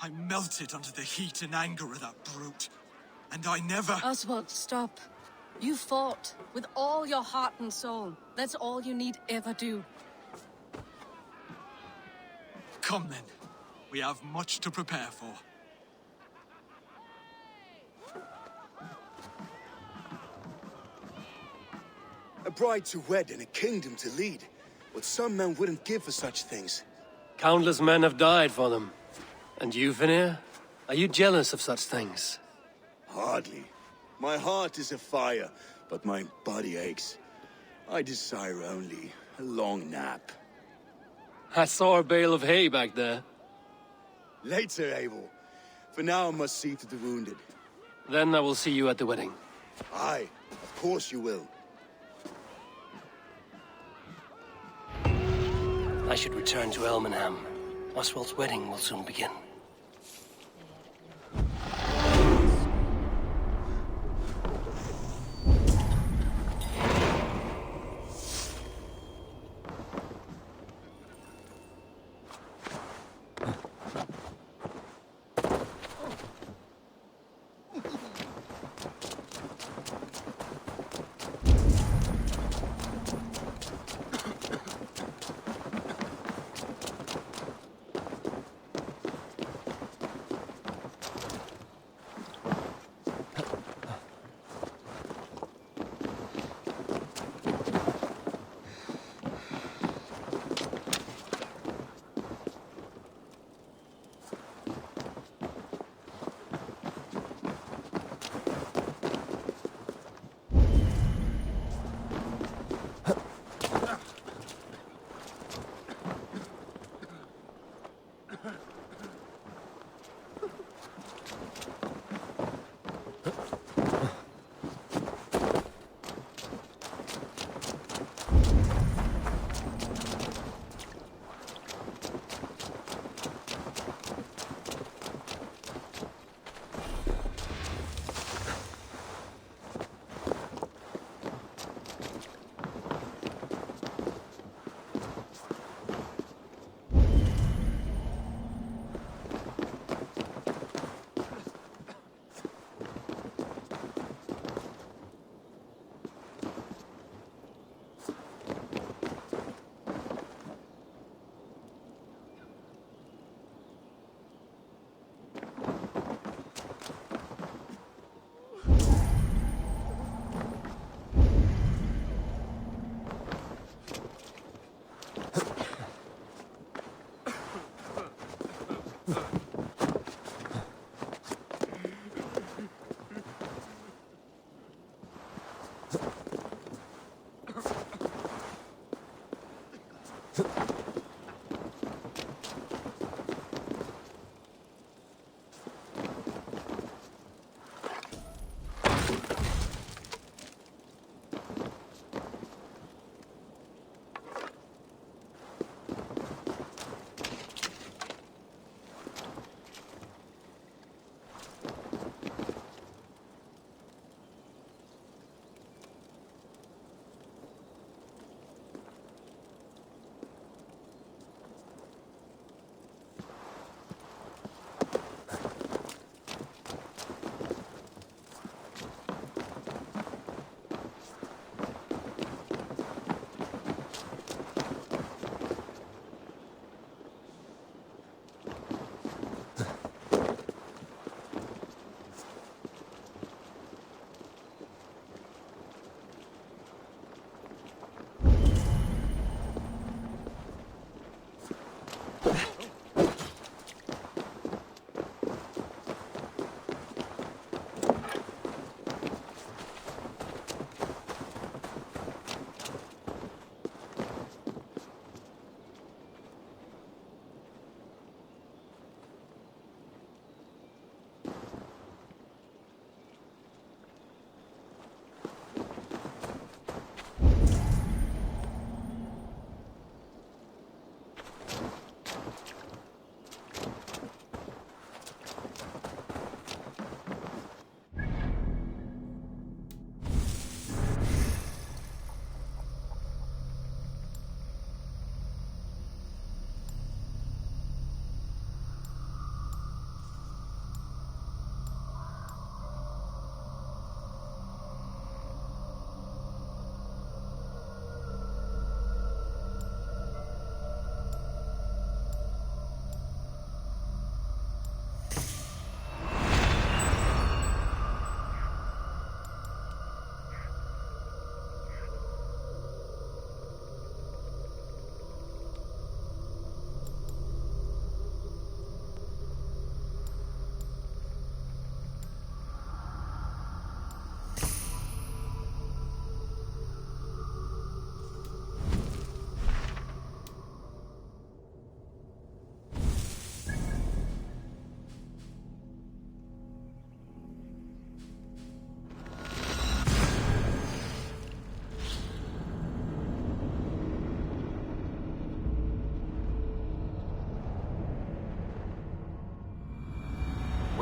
I melted under the heat and anger of that brute. And I never... Oswald, stop. You fought with all your heart and soul. That's all you need ever do. Come then. We have much to prepare for. A bride to wed and a kingdom to lead. What some men wouldn't give for such things. Countless men have died for them. And you, Vanir? Are you jealous of such things? Hardly. My heart is afire, but my body aches. I desire only a long nap. I saw a bale of hay back there. Later, Eivor. For now, I must see to the wounded. Then I will see you at the wedding. Aye, of course you will. I should return to Elmenham. Oswald's wedding will soon begin.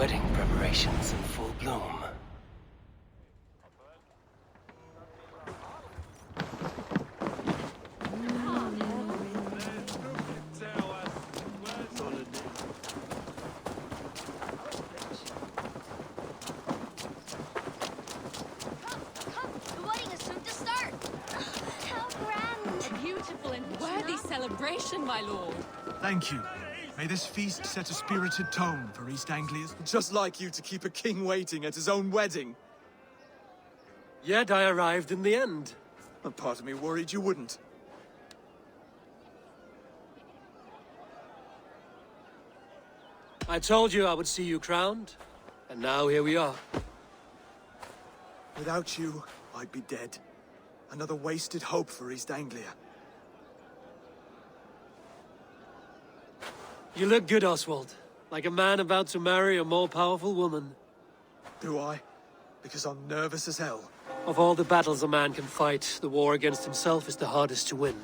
wedding preparations in full bloom. The wedding is soon to start. How grand! A beautiful and worthy celebration, my lord. Thank you. May this feast set a spirited tone for East Anglia's... Just like you to keep a king waiting at his own wedding. Yet I arrived in the end. A part of me worried you wouldn't. I told you I would see you crowned, and now here we are. Without you, I'd be dead. Another wasted hope for East Anglia. You look good, Oswald. Like a man about to marry a more powerful woman. Do I? Because I'm nervous as hell. Of all the battles a man can fight, the war against himself is the hardest to win.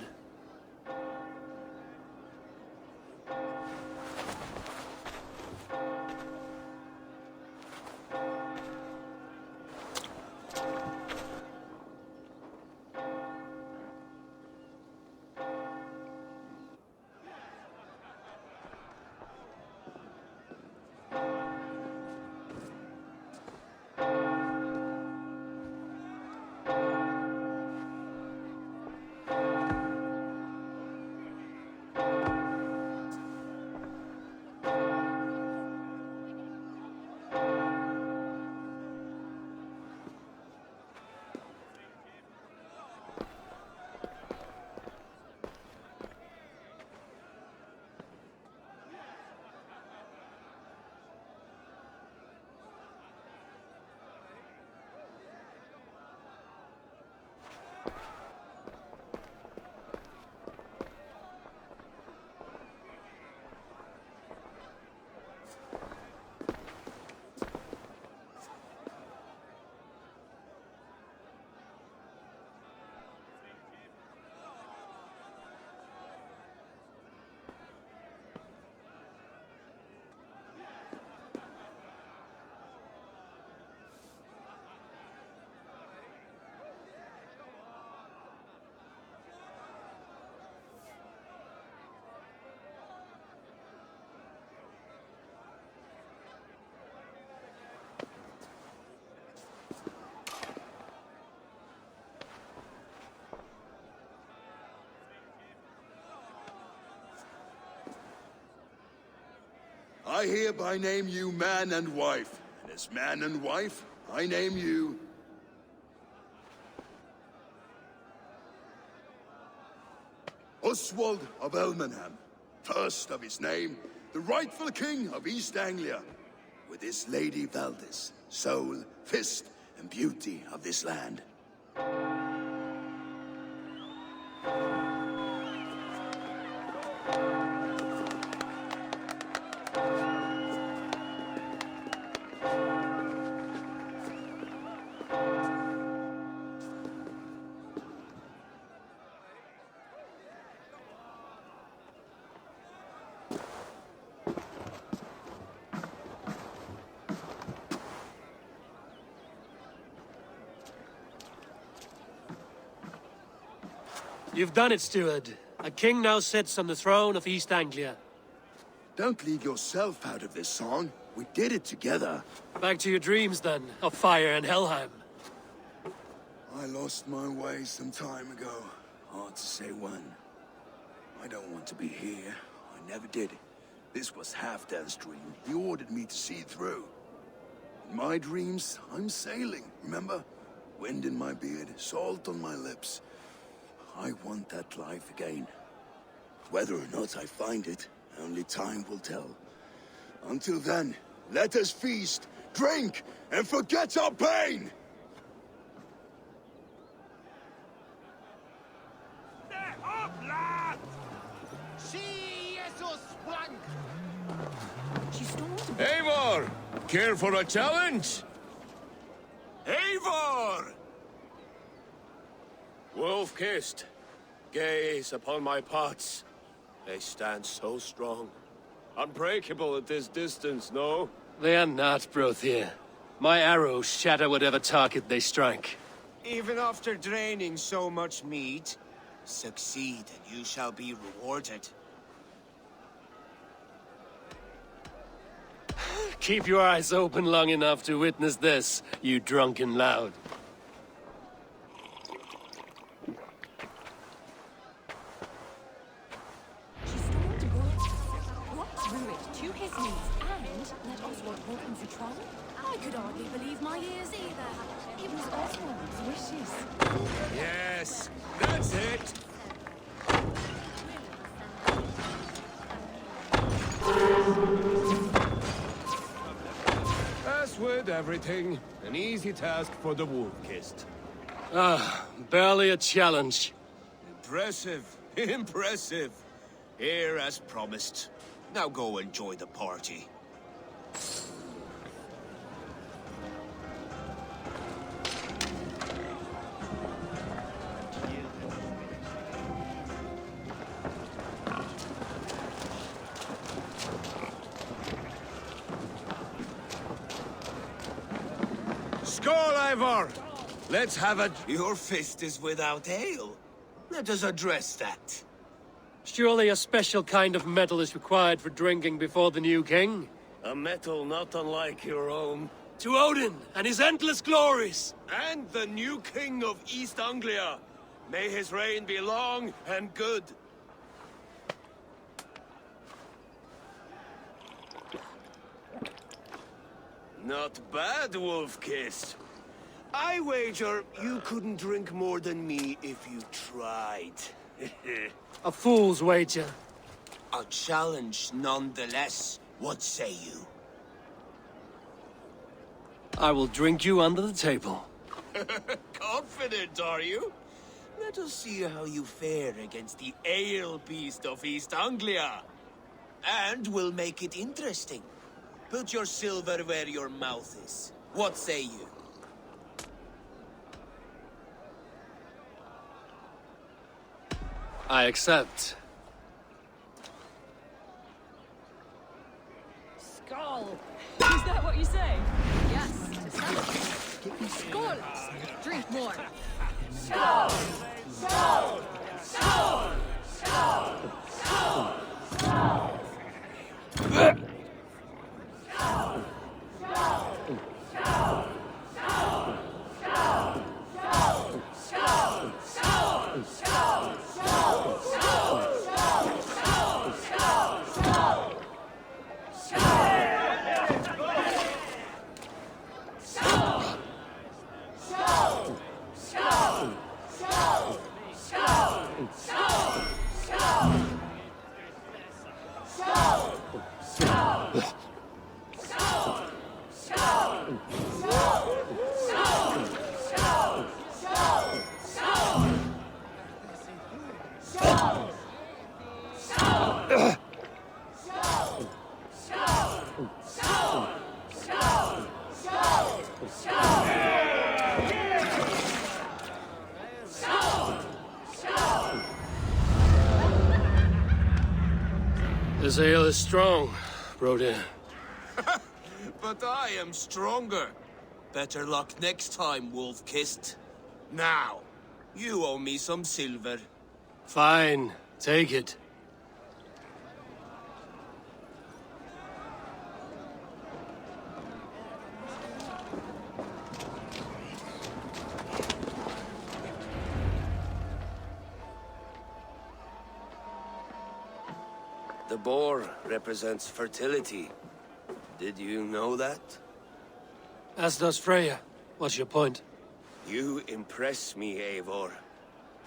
I hereby name you man and wife, and as man and wife, I name you... Oswald of Elmenham, first of his name, the rightful king of East Anglia, with his lady Valdis, soul, fist, and beauty of this land. You've done it, steward. A king now sits on the throne of East Anglia. Don't leave yourself out of this song. We did it together. Back to your dreams, then, of fire and Helheim. I lost my way some time ago. Hard to say when. I don't want to be here. I never did. This was Halfdan's dream. He ordered me to see through. In my dreams, I'm sailing, remember? Wind in my beard, salt on my lips. I want that life again. Whether or not I find it, only time will tell. Until then, let us feast, drink, and forget our pain! Eivor! Care for a challenge? Eivor! Wolf-kissed, gaze upon my parts. They stand so strong. Unbreakable at this distance, no? They are not, Brothier. My arrows shatter whatever target they strike. Even after draining so much meat, succeed and you shall be rewarded. Keep your eyes open long enough to witness this, you drunken loud. She stormed Rhodes, brought Druid to his knees, and let Oswald walk into trial. I could hardly believe my ears either. It was Oswald's wishes. Yes, that's it. As with everything, an easy task for the wolf-kissed. Ah, barely a challenge. Impressive, impressive. Here as promised. Now go enjoy the party. Skål, Eivor! Let's have a... Your fist is without ale. Let us address that. Surely a special kind of metal is required for drinking before the new king? A metal not unlike your own. To Odin and his endless glories! And the new king of East Anglia. May his reign be long and good. Not bad, Wolf-Kissed. I wager you couldn't drink more than me if you tried. A fool's wager. A challenge nonetheless. What say you? I will drink you under the table. Confident, are you? Let us see how you fare against the ale beast of East Anglia. And we'll make it interesting. Put your silver where your mouth is. What say you? I accept. Skull. Is that what you say? Yes, to celebrate. Skål! Drink more. Skål! Skål! Skål! Skål! Skål! Skål! This ale is strong, Brody. But I am stronger. Better luck next time, Wolf-Kissed. Now, you owe me some silver. Fine, take it. The boar represents fertility. Did you know that? As does Freya. What's your point? You impress me, Eivor.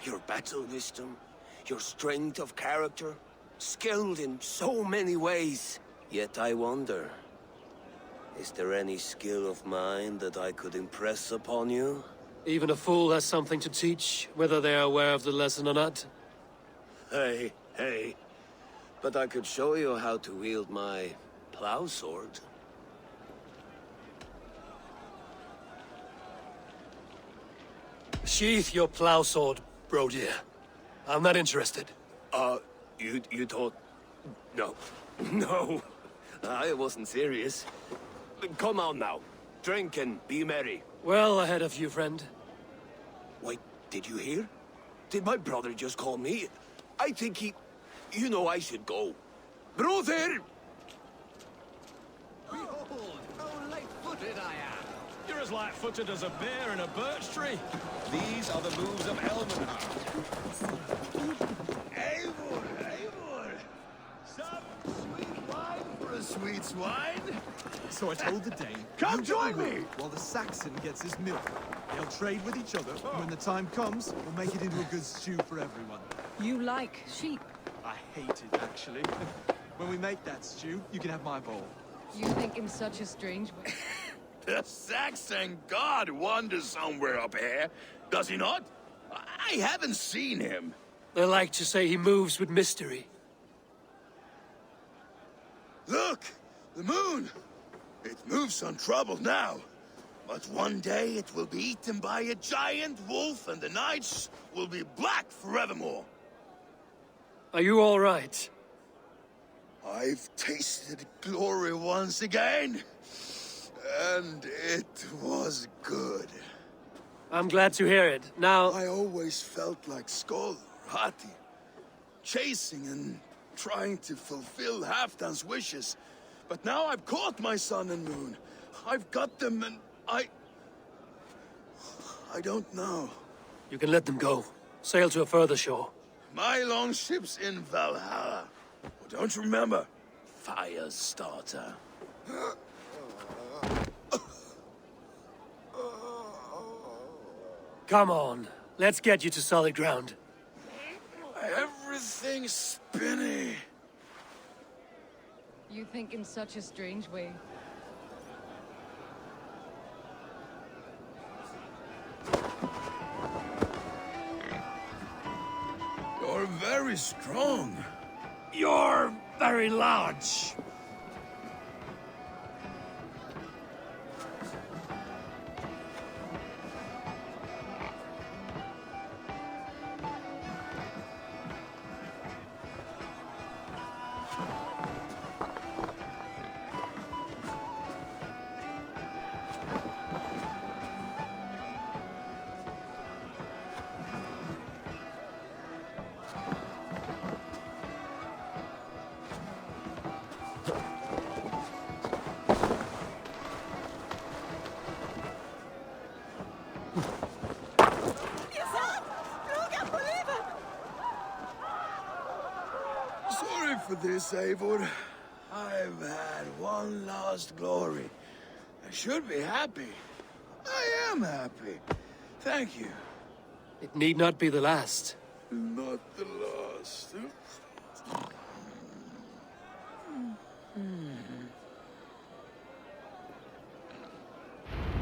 Your battle wisdom, your strength of character, skilled in so many ways. Yet I wonder, is there any skill of mine that I could impress upon you? Even a fool has something to teach, whether they are aware of the lesson or not. Hey. But I could show you how to wield my plow sword. Sheath your plow sword, Brody. I'm not interested. You thought... No. No. I wasn't serious. Come on now. Drink and be merry. Well ahead of you, friend. Wait, did you hear? Did my brother just call me? I think he... You know I should go. Brother! Behold, how light-footed I am. You're as light-footed as a bear in a birch tree. These are the moves of Elmenhar. Eivor, Eivor! Some sweet wine for a sweet swine? So I told the Dane, Come you join go me! while the Saxon gets his milk. They'll trade with each other, and when the time comes, we'll make it into a good stew for everyone. You like sheep? I hate it, actually. When we make that stew, you can have my bowl. You think in such a strange way. The Saxon god wanders somewhere up here, does he not? I haven't seen him. They like to say he moves with mystery. Look! The moon! It moves untroubled now. But one day it will be eaten by a giant wolf and the nights will be black forevermore. Are you all right? I've tasted glory once again. And it was good. I'm glad to hear it. Now... I always felt like Skoll, Hati. Chasing and trying to fulfill Halfdan's wishes. But now I've caught my sun and moon. I've got them and I don't know. You can let them go. Sail to a further shore. My longship's in Valhalla. Oh, don't you remember? Firestarter. Come on. Let's get you to solid ground. Everything's spinny. You think in such a strange way. You're very strong. You're very large. Sorry for this, Eivor. I've had one last glory. I should be happy. I am happy. Thank you. It need not be the last. Not the last.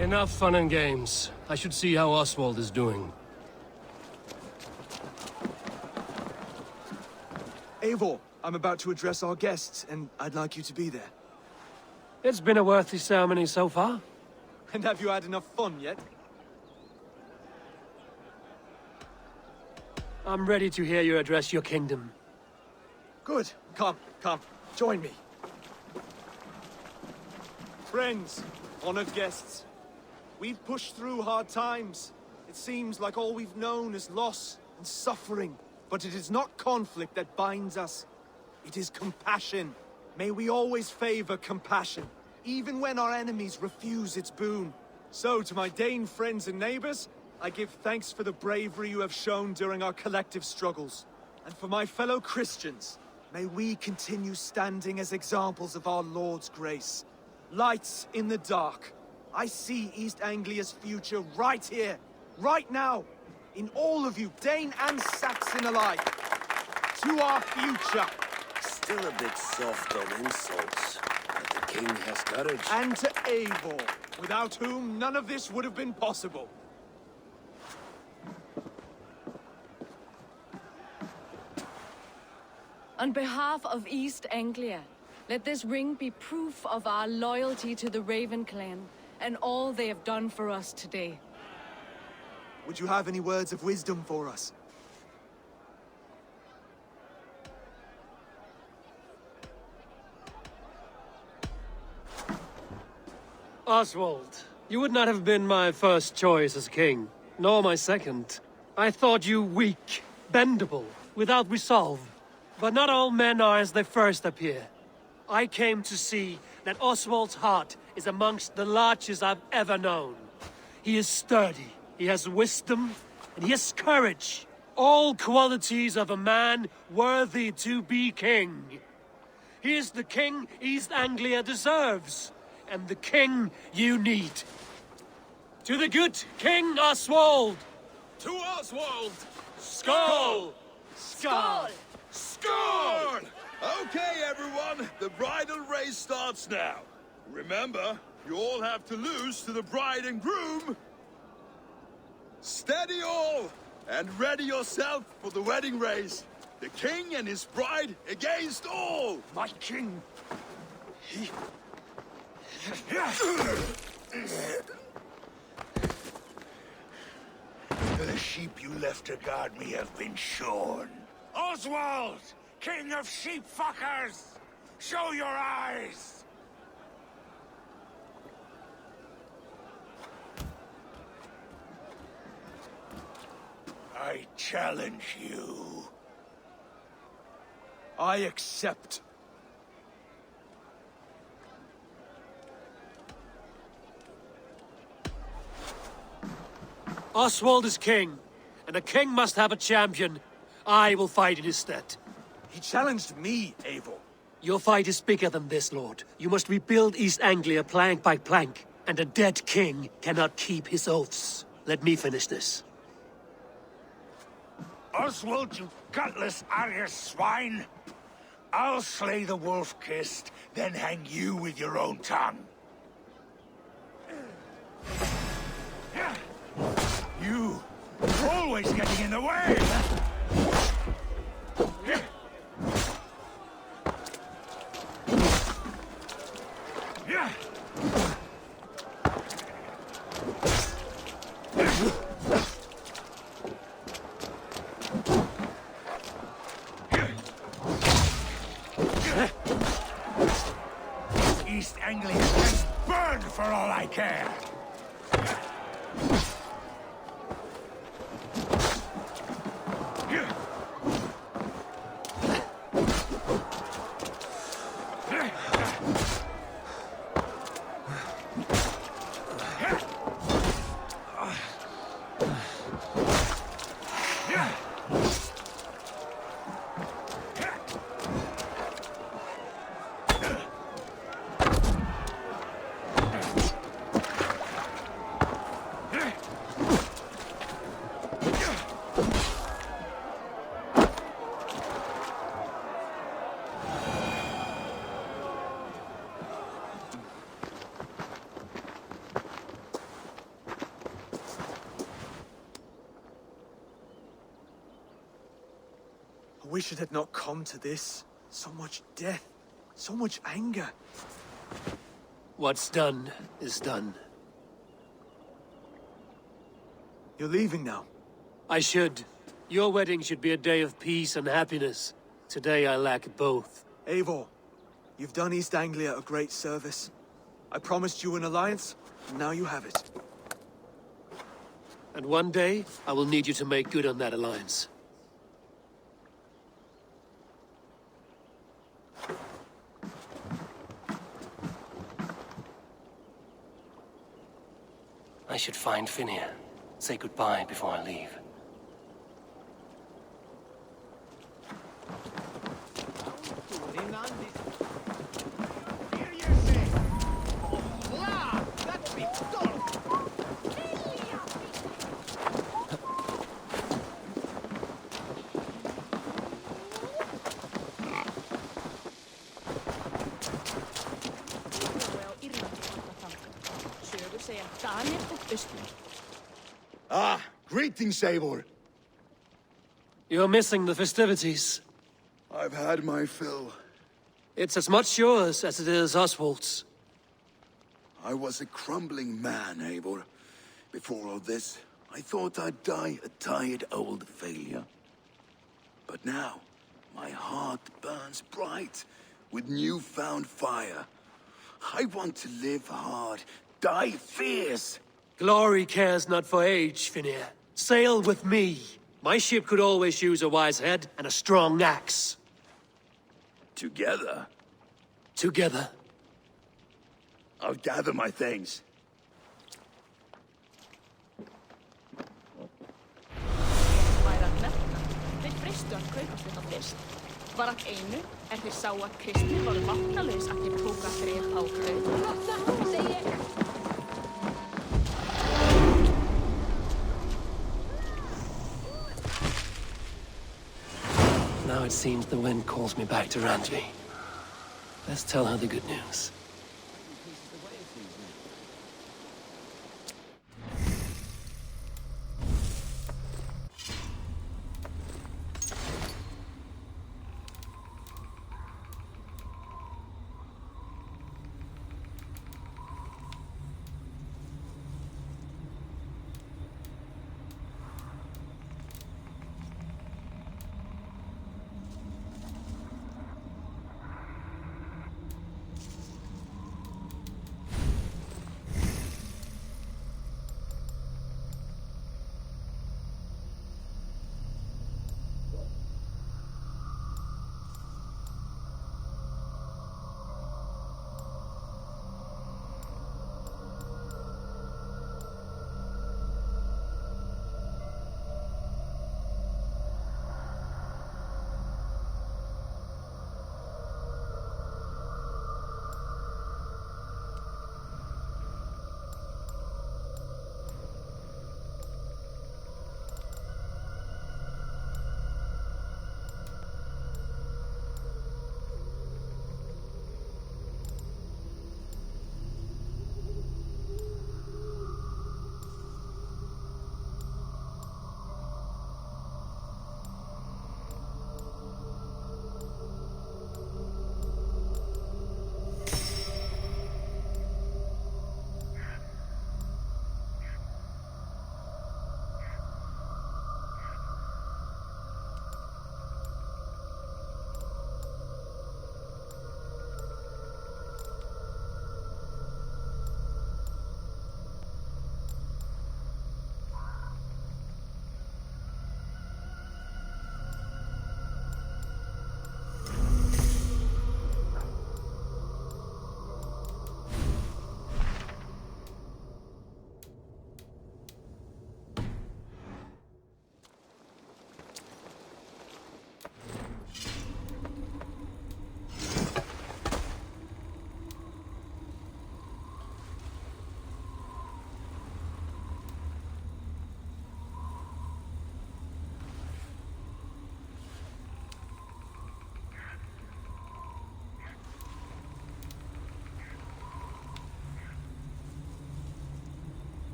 Enough fun and games. I should see how Oswald is doing. Eivor, I'm about to address our guests, and I'd like you to be there. It's been a worthy ceremony so far. And have you had enough fun yet? I'm ready to hear you address your kingdom. Good. Come, join me. Friends, honored guests, we've pushed through hard times. It seems like all we've known is loss and suffering. But it is not conflict that binds us. It is compassion. May we always favor compassion, even when our enemies refuse its boon. So, to my Dane friends and neighbors, I give thanks for the bravery you have shown during our collective struggles. And for my fellow Christians, may we continue standing as examples of our Lord's grace. Lights in the dark. I see East Anglia's future right here, right now. In all of you, Dane and Saxon alike. To our future. Still a bit soft on insults, but the king has courage. And to Eivor, without whom none of this would have been possible. On behalf of East Anglia, let this ring be proof of our loyalty to the Raven clan and all they have done for us today. Would you have any words of wisdom for us? Oswald, you would not have been my first choice as king, nor my second. I thought you weak, bendable, without resolve. But not all men are as they first appear. I came to see that Oswald's heart is amongst the largest I've ever known. He is sturdy, he has wisdom, and he has courage. All qualities of a man worthy to be king. He is the king East Anglia deserves, and the king you need. To the good King Oswald! To Oswald! Skull! Skull! Skull! Okay, everyone, the bridal race starts now. Remember, you all have to lose to the bride and groom. Steady all, and ready yourself for the wedding race. The king and his bride against all! My king! The sheep you left to guard me have been shorn. Oswald! King of sheep fuckers! Show your eyes! I challenge you. I accept. Oswald is king, and a king must have a champion. I will fight in his stead. He challenged me, Eivor. Your fight is bigger than this, Lord. You must rebuild East Anglia plank by plank, and a dead king cannot keep his oaths. Let me finish this. Oswald, you gutless Arya swine! I'll slay the wolf-kissed, then hang you with your own tongue. You, always getting in the way! East Anglia can burn for all I care! I wish it had not come to this. So much death, so much anger. What's done is done. You're leaving now. I should. Your wedding should be a day of peace and happiness. Today I lack both. Eivor, you've done East Anglia a great service. I promised you an alliance, and now you have it. And one day, I will need you to make good on that alliance. I should find Finia. Say goodbye before I leave. Ah, greetings, Eivor. You're missing the festivities. I've had my fill. It's as much yours as it is Oswald's. I was a crumbling man, Eivor. Before all this, I thought I'd die a tired old failure. But now, my heart burns bright with newfound fire. I want to live hard die fierce. Glory cares not for age, Finir. Sail with me. My ship could always use a wise head and a strong axe. Together? Together. I'll gather my things. Væri að nefna, þeir fristu að kaupast þetta fyrst. Var að einu, þeir sá að kristni voru máttalaus að þeir tóka þrep á kaup. Segi ég. Now it seems the wind calls me back to Randvi. Let's tell her the good news.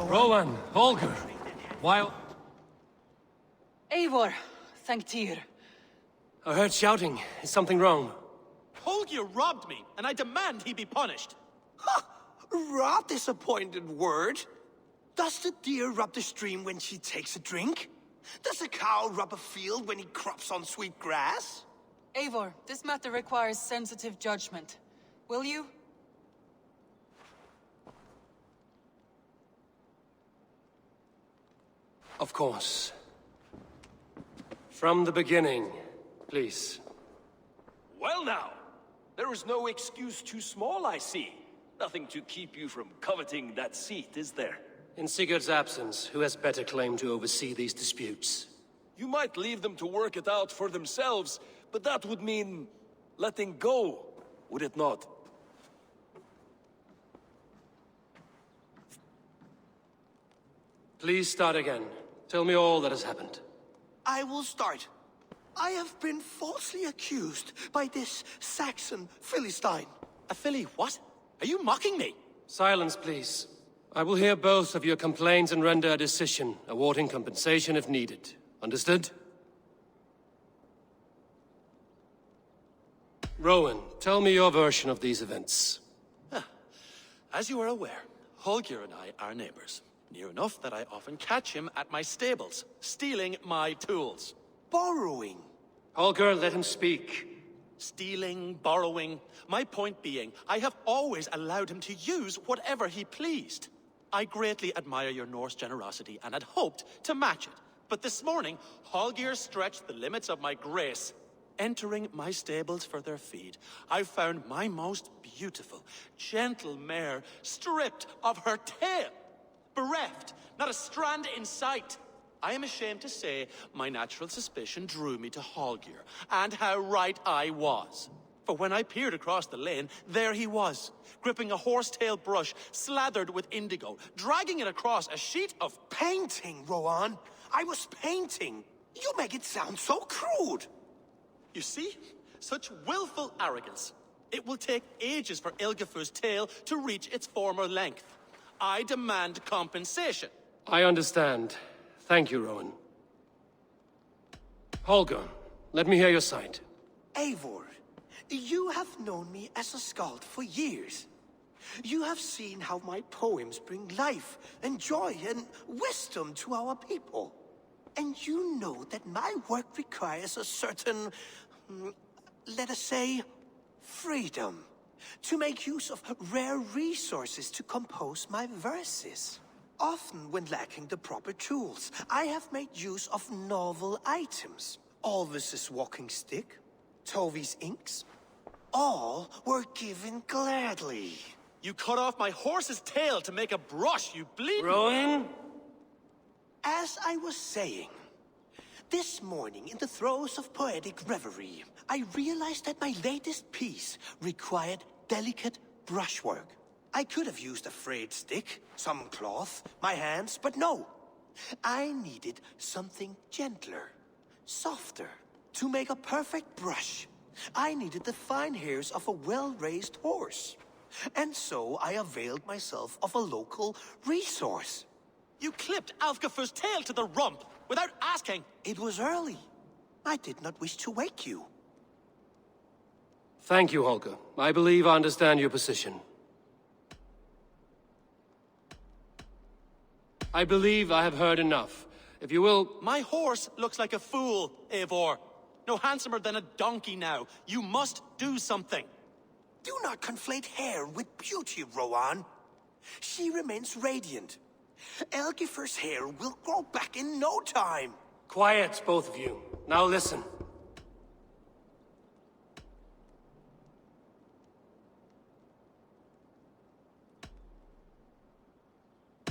Rowan, Holger, while... Eivor, thank Tyr. I heard shouting. Is something wrong? Holger robbed me, and I demand he be punished. Rather disappointed word. Does the deer rub the stream when she takes a drink? Does a cow rub a field when he crops on sweet grass? Eivor, this matter requires sensitive judgment. Will you? Of course. From the beginning, please. Well now, there is no excuse too small, I see. Nothing to keep you from coveting that seat, is there? In Sigurd's absence, who has better claim to oversee these disputes? You might leave them to work it out for themselves, but that would mean letting go, would it not? Please start again. Tell me all that has happened. I will start. I have been falsely accused by this Saxon Philistine. A Philly what? Are you mocking me? Silence, please. I will hear both of your complaints and render a decision, awarding compensation if needed. Understood? Rowan, tell me your version of these events. As you are aware, Holger and I are neighbors. Near enough that I often catch him at my stables, stealing my tools. Borrowing. Holger, let him speak. Stealing, borrowing. My point being, I have always allowed him to use whatever he pleased. I greatly admire your Norse generosity and had hoped to match it. But this morning, Holger stretched the limits of my grace. Entering my stables for their feed, I found my most beautiful, gentle mare stripped of her tail. Bereft, not a strand in sight. I am ashamed to say my natural suspicion drew me to Holger, and how right I was. For when I peered across the lane, there he was, gripping a horsetail brush slathered with indigo, dragging it across a sheet of painting, Rowan. I was painting. You make it sound so crude. You see? Such willful arrogance. It will take ages for Ilgafur's tail to reach its former length. I demand compensation. I understand. Thank you, Rowan. Holger, let me hear your side. Eivor, you have known me as a skald for years. You have seen how my poems bring life and joy and wisdom to our people. And you know that my work requires a certain, let us say, freedom. To make use of rare resources to compose my verses. Often when lacking the proper tools, I have made use of novel items. Alvis's walking stick, Tovi's inks, all were given gladly. You cut off my horse's tail to make a brush, you bleed. Rowan? As I was saying, this morning in the throes of poetic reverie, I realized that my latest piece required delicate brushwork. I could have used a frayed stick, some cloth, my hands, but no. I needed something gentler, softer. To make a perfect brush, I needed the fine hairs of a well-raised horse. And so I availed myself of a local resource. You clipped Alfgafur's tail to the rump, without asking. It was early. I did not wish to wake you. Thank you, Holger. I believe I understand your position. I believe I have heard enough. If you will... My horse looks like a fool, Eivor. No handsomer than a donkey now. You must do something. Do not conflate hair with beauty, Rowan. She remains radiant. Elgifur's hair will grow back in no time. Quiet, both of you. Now listen.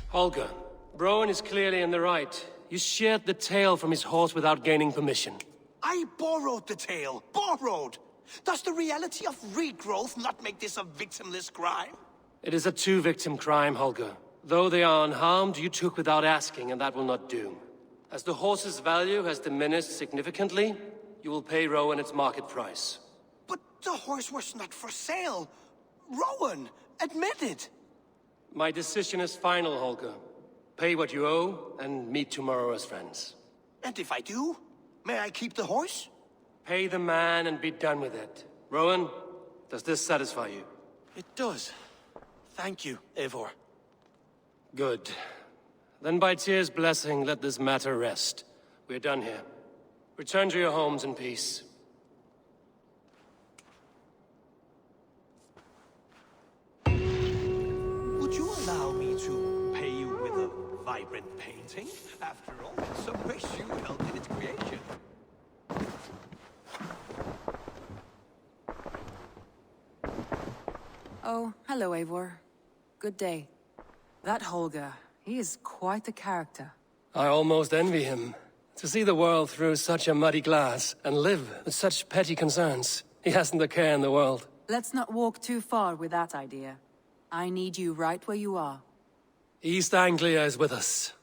Holger, Rowan is clearly in the right. You sheared the tail from his horse without gaining permission. I borrowed the tail. Borrowed! Does the reality of regrowth not make this a victimless crime? It is a two-victim crime, Holger. Though they are unharmed, you took without asking, and that will not do. As the horse's value has diminished significantly, you will pay Rowan its market price. But the horse was not for sale. Rowan, admit it. My decision is final, Holger. Pay what you owe, and meet tomorrow as friends. And if I do, may I keep the horse? Pay the man and be done with it. Rowan, does this satisfy you? It does. Thank you, Eivor. Good. Then by Tyr's blessing, let this matter rest. We're done here. Return to your homes in peace. Would you allow me to pay you with a vibrant painting? After all, in some ways you helped in its creation. Oh, hello, Eivor. Good day. That Holger, he is quite a character. I almost envy him. To see the world through such a muddy glass, and live with such petty concerns. He hasn't a care in the world. Let's not walk too far with that idea. I need you right where you are. East Anglia is with us.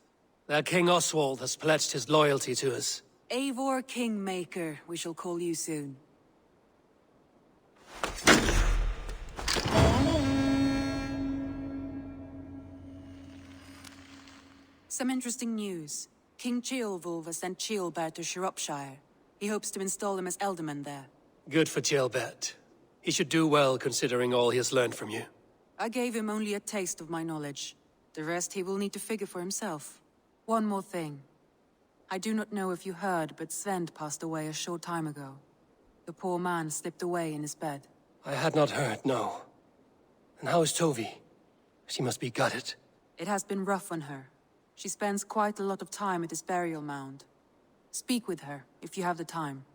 Their King Oswald has pledged his loyalty to us. Eivor Kingmaker, we shall call you soon. Some interesting news. King Ceolwulf has sent Ceolbert to Shropshire. He hopes to install him as Elderman there. Good for Ceolbert. He should do well considering all he has learned from you. I gave him only a taste of my knowledge. The rest he will need to figure for himself. One more thing. I do not know if you heard, but Sven passed away a short time ago. The poor man slipped away in his bed. I had not heard, no. And how is Tovi? She must be gutted. It has been rough on her. She spends quite a lot of time at his burial mound. Speak with her, if you have the time.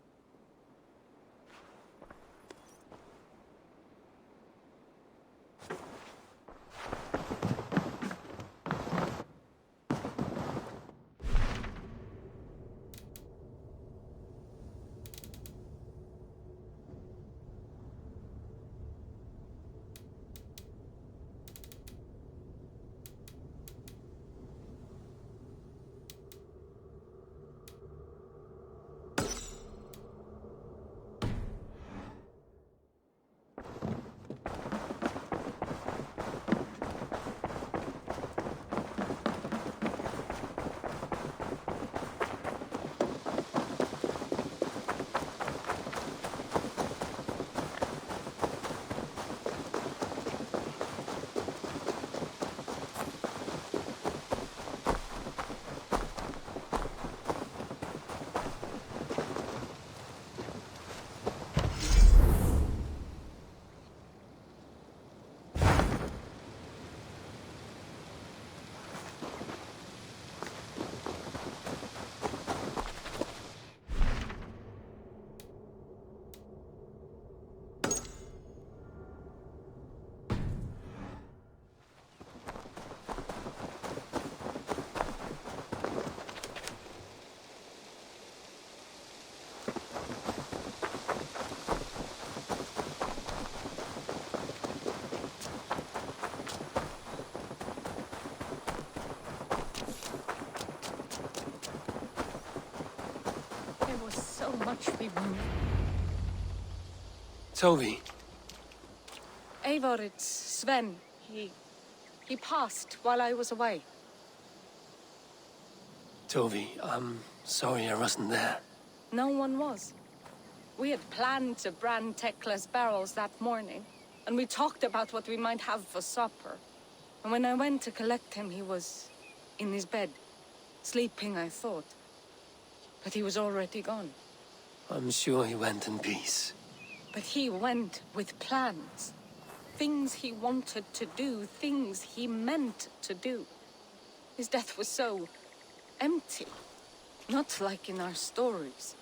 Tovi. Eivor, it's Sven. He passed while I was away. Tovi, I'm sorry I wasn't there. No one was. We had planned to brand Tekla's barrels that morning, and we talked about what we might have for supper. And when I went to collect him, he was in his bed, sleeping, I thought. But he was already gone. I'm sure he went in peace. But he went with plans. Things he wanted to do, things he meant to do. His death was so empty. Not like in our stories.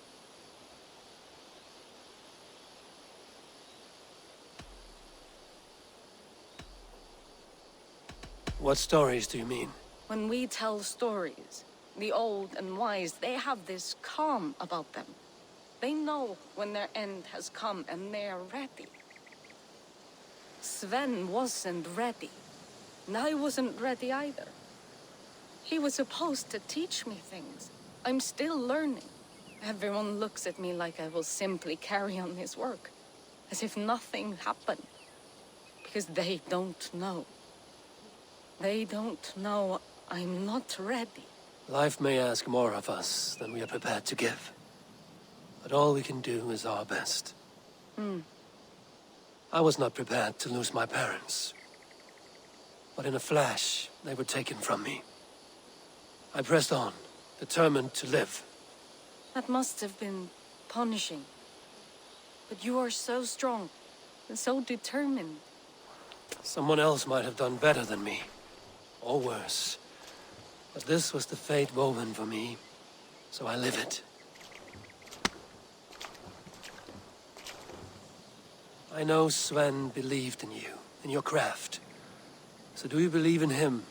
What stories do you mean? When we tell stories, the old and wise, they have this calm about them. They know when their end has come and they are ready. Sven wasn't ready. And I wasn't ready either. He was supposed to teach me things. I'm still learning. Everyone looks at me like I will simply carry on his work. As if nothing happened. Because they don't know. They don't know I'm not ready. Life may ask more of us than we are prepared to give. But all we can do is our best. I was not prepared to lose my parents. But in a flash, they were taken from me. I pressed on, determined to live. That must have been punishing. But you are so strong, and so determined. Someone else might have done better than me. Or worse. But this was the fate woven for me, so I live it. I know Sven believed in you, in your craft. So do you believe in him?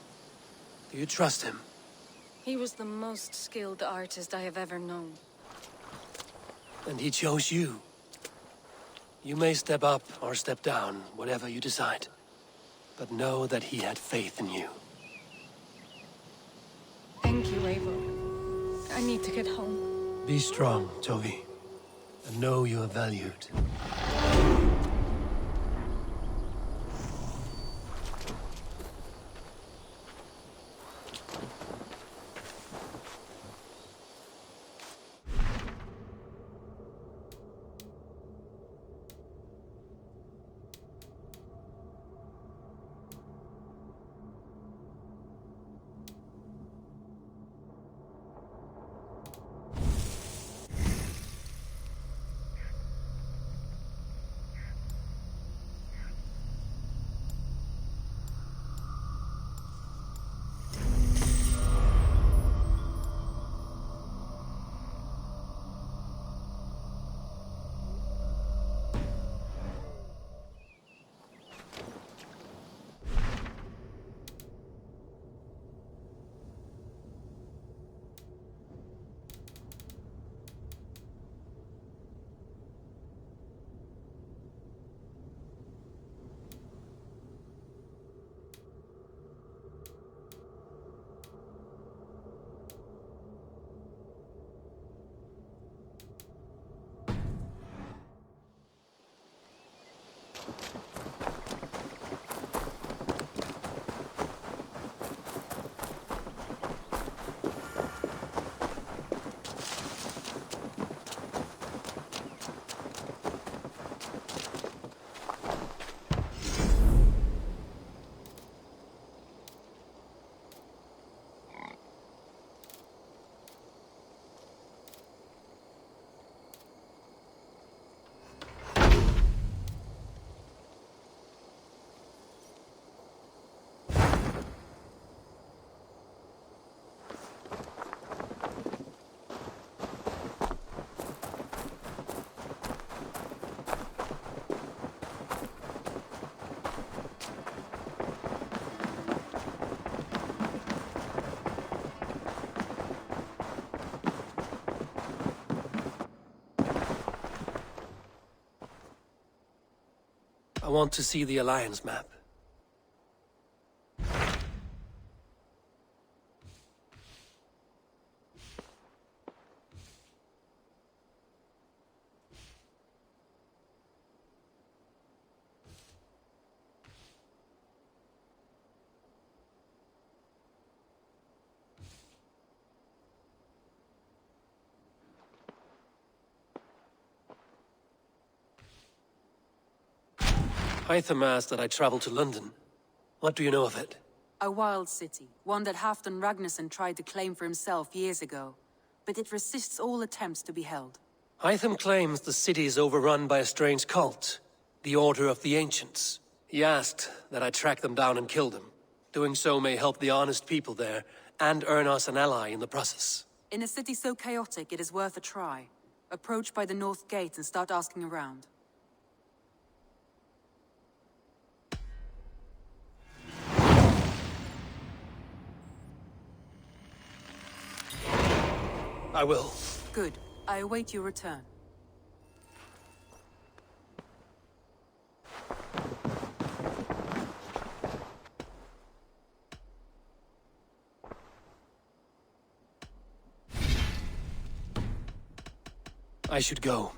Do you trust him? He was the most skilled artist I have ever known. And he chose you. You may step up or step down, whatever you decide. But know that he had faith in you. Thank you, Eivor. I need to get home. Be strong, Tovi. And know you are valued. I want to see the Alliance map. Hytham asked that I travel to London. What do you know of it? A wild city, one that Halfdan Ragnarsson tried to claim for himself years ago. But it resists all attempts to be held. Hytham claims the city is overrun by a strange cult, the Order of the Ancients. He asked that I track them down and kill them. Doing so may help the honest people there, and earn us an ally in the process. In a city so chaotic, it is worth a try. Approach by the North Gate and start asking around. I will. Good. I await your return. I should go.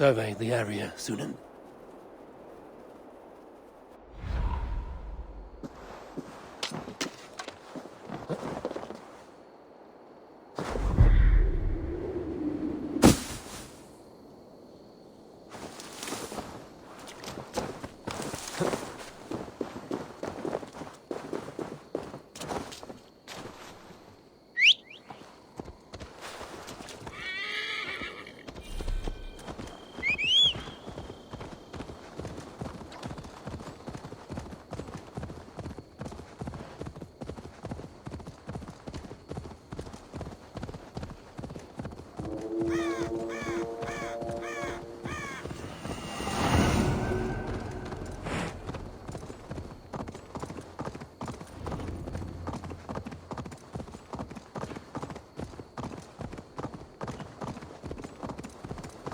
survey the area, Sunan.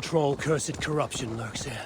Troll-cursed corruption lurks here.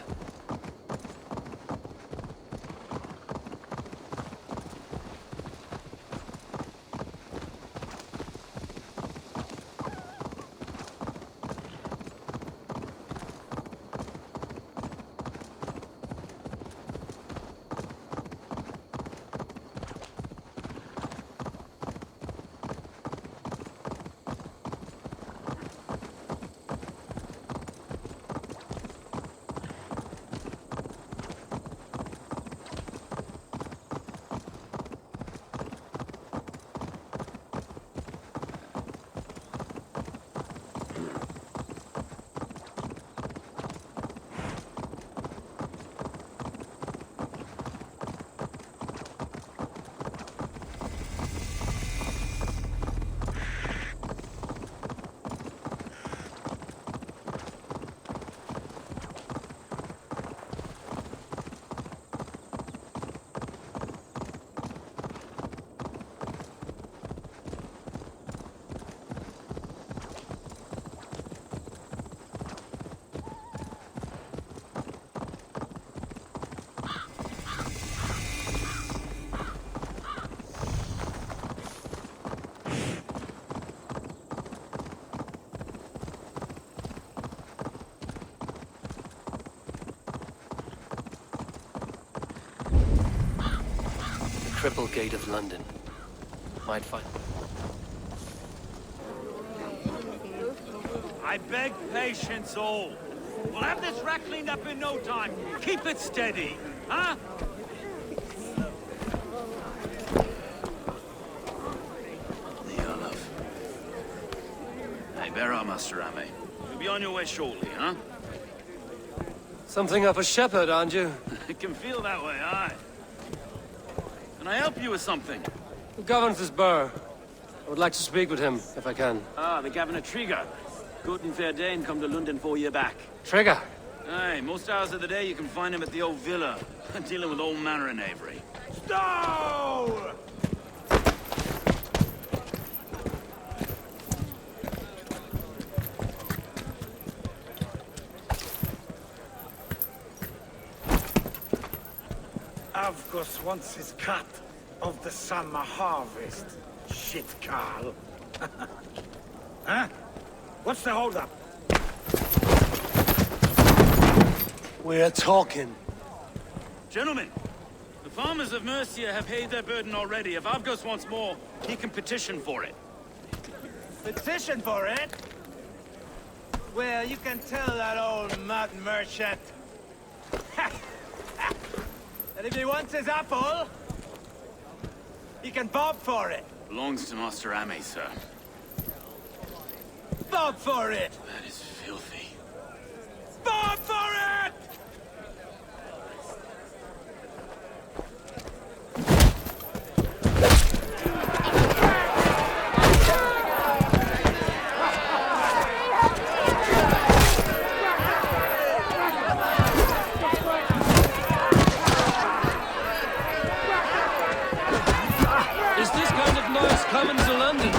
Triple Gate of London. Might find... I beg patience, all. We'll have this wreck cleaned up in no time. Keep it steady, huh? Love. Hey, bear our Master Ame. You'll be on your way shortly, huh? Something of a shepherd, aren't you? It can feel that way, aye. Can I help you with something? Who governs this burr? I would like to speak with him, if I can. Ah, the Governor Trigger. Good and fair Dane come to London 4 year back. Trigger? Aye, most hours of the day you can find him at the old villa, dealing with all manner in Avery. Stow! Avgus wants his cut of the summer harvest. Shit, Carl. Huh? What's the holdup? We're talking. Gentlemen, the farmers of Mercia have paid their burden already. If Avgus wants more, he can petition for it. Petition for it? Well, you can tell that old mud merchant. And if he wants his apple, he can bob for it. Belongs to Master Ame, sir. Bob for it! That is filthy. Bob for it! Is this kind of noise coming to London?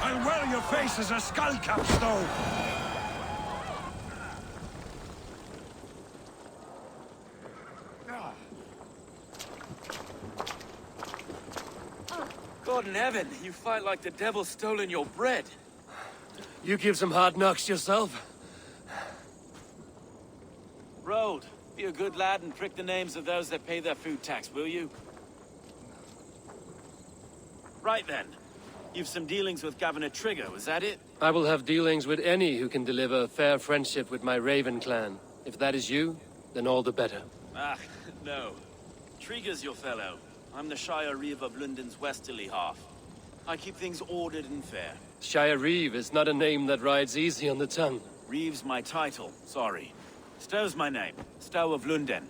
I'll wear your face as a skullcap stove! God in heaven, you fight like the devil's stolen your bread. You give some hard knocks yourself. Road, be a good lad and prick the names of those that pay their food tax, will you? Right then. You've some dealings with Governor Trigger, was that it? I will have dealings with any who can deliver a fair friendship with my Raven clan. If that is you, then all the better. Ah, no. Trigger's your fellow. I'm the Shire Reeve of London's westerly half. I keep things ordered and fair. Shire Reeve is not a name that rides easy on the tongue. Reeve's my title, sorry. Stow's my name. Stow of London.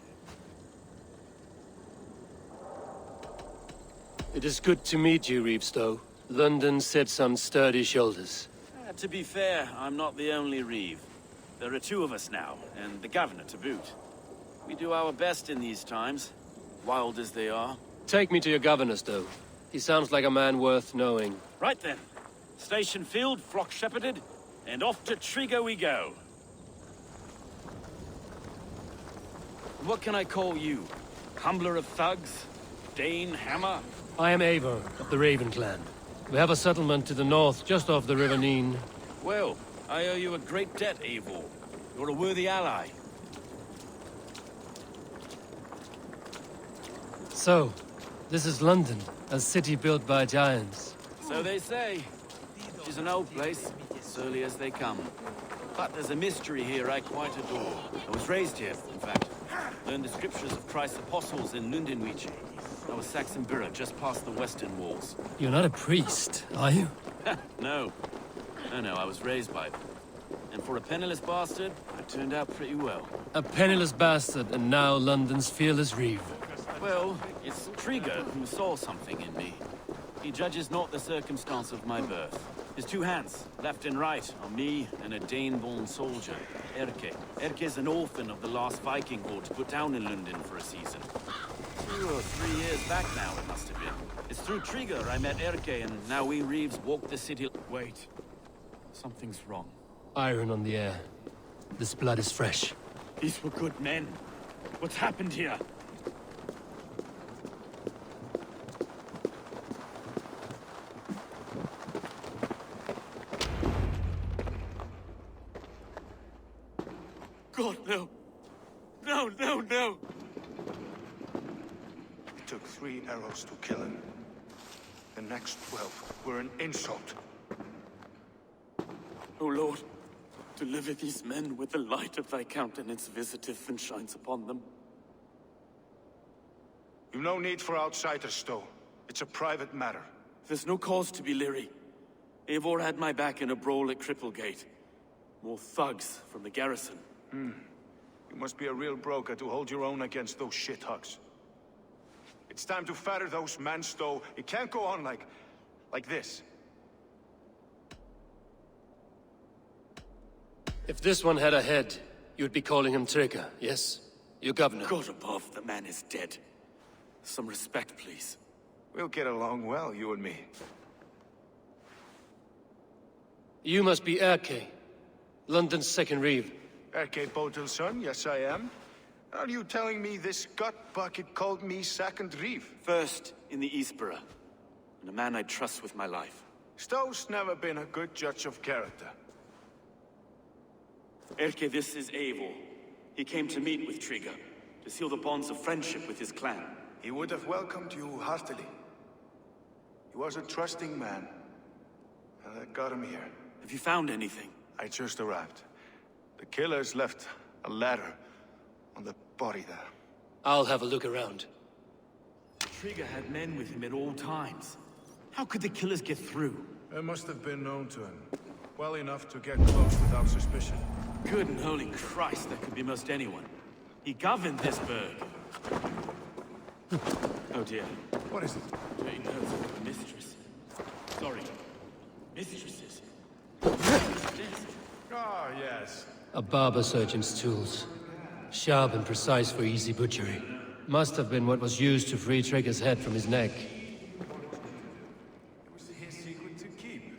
It is good to meet you, Reeve Stow. London sits on sturdy shoulders. To be fair, I'm not the only Reeve. There are two of us now, and the governor to boot. We do our best in these times, wild as they are. Take me to your governor, Stow. He sounds like a man worth knowing. Right then. Station filled, flock shepherded, and off to Trigger we go. What can I call you? Humbler of thugs? Dane Hammer? I am Eivor, of the Raven clan. We have a settlement to the north, just off the River Neen. Well, I owe you a great debt, Eivor. You're a worthy ally. So, this is London, a city built by giants. So they say. She's an old place, surly as they come. But there's a mystery here I quite adore. I was raised here, in fact. Learned the scriptures of Christ's apostles in Lundenwiche. I was Saxon Borough, just past the western walls. You're not a priest, are you? No. No, I was raised by them. And for a penniless bastard, I turned out pretty well. A penniless bastard, and now London's fearless Reeve. Well, it's Trigger who saw something in me. He judges not the circumstance of my birth. His two hands, left and right, on me and a Dane-born soldier, Erke. Erke's an orphan of the last Viking horde put down in London for a season. 2 or 3 years back now, it must have been. It's through Trigger I met Erke, and now we Reeves walk the city. Wait. Something's wrong. Iron on the air. This blood is fresh. These were good men. What's happened here? God, no. No, no, no! It took 3 arrows to kill him. The next 12 were an insult. O Lord, deliver these men with the light of thy countenance visiteth and shines upon them. You've no need for outsiders, Stow. It's a private matter. There's no cause to be leery. Eivor had my back in a brawl at Cripplegate. More thugs from the garrison. You must be a real broker to hold your own against those shithugs. It's time to fetter those men, Stow. It can't go on like this. If this one had a head, you'd be calling him Trigger, yes? Your governor. God above, the man is dead. Some respect, please. We'll get along well, you and me. You must be Erke, London's second Reeve. Erke Botel's son, yes I am. Are you telling me this gut bucket called me second Reeve? First in the Eastborough, and a man I trust with my life. Stow's never been a good judge of character. Erke, this is Eivor. He came to meet with Trigger, to seal the bonds of friendship with his clan. He would have welcomed you heartily. He was a trusting man, and I got him here. Have you found anything? I just arrived. The killers left a ladder on the body there. I'll have a look around. Trigger had men with him at all times. How could the killers get through? They must have been known to him. Well enough to get close without suspicion. Good and holy Christ, that could be most anyone. He governed this burg. Oh dear. What is it? Jane knows of a mistress. Sorry. Mistresses. Ah, yes. A barber surgeon's tools. Sharp and precise for easy butchery. Must have been what was used to free Trigger's head from his neck. It was his secret to keep.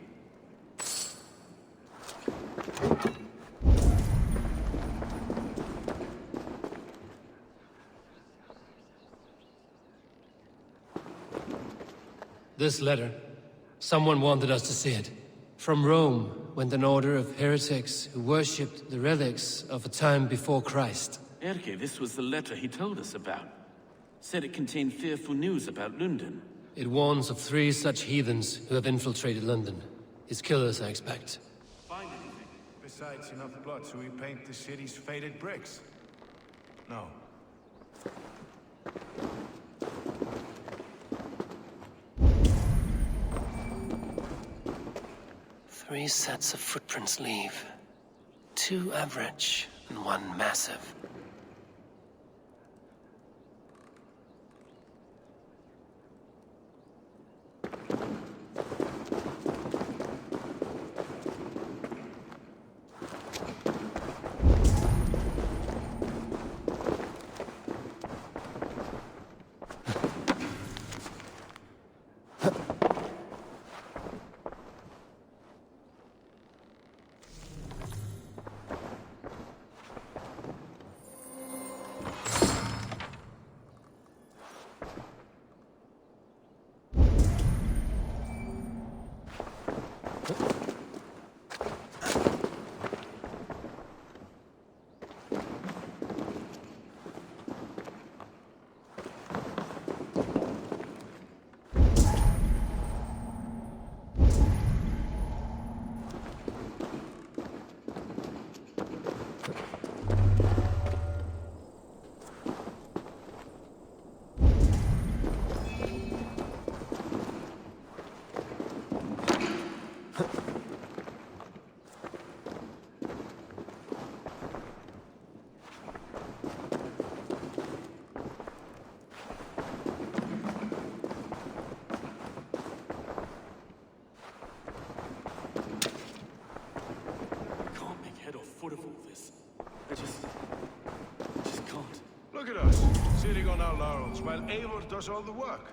This letter. Someone wanted us to see it. From Rome went an order of heretics who worshipped the relics of a time before Christ. Erke, this was the letter he told us about. Said it contained fearful news about London. It warns of 3 such heathens who have infiltrated London. His killers, I expect. Besides enough blood to repaint the city's faded bricks? No. Three sets of footprints leave. 2 average and 1 massive. Look at us, sitting on our laurels while Eivor does all the work.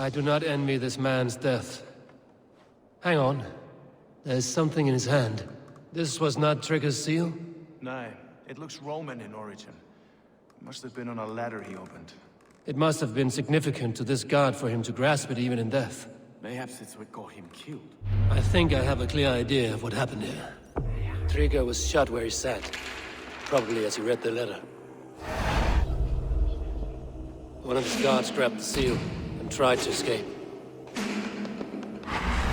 I do not envy this man's death. Hang on. There's something in his hand. This was not Trigger's seal? No, it looks Roman in origin. It must have been on a ladder he opened. It must have been significant to this god for him to grasp it even in death. Mayhaps it's what got him killed. I think I have a clear idea of what happened here. Trigger was shot where he sat. Probably as he read the letter. One of his guards grabbed the seal and tried to escape.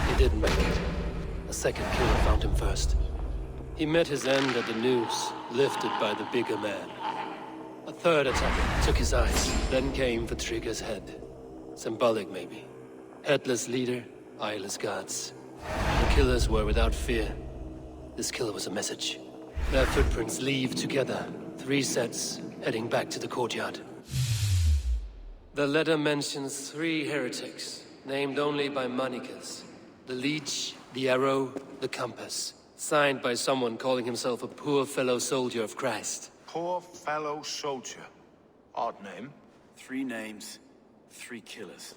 He didn't make it. A second killer found him first. He met his end at the noose, lifted by the bigger man. A third attacker took his eyes, then came for Trigger's head. Symbolic, maybe. Headless leader, eyeless guards. The killers were without fear. This killer was a message. Their footprints leave together, 3 sets, heading back to the courtyard. The letter mentions 3 heretics, named only by monikers. The Leech, the Arrow, the Compass. Signed by someone calling himself a poor fellow soldier of Christ. Poor fellow soldier. Odd name. 3 names, 3 killers,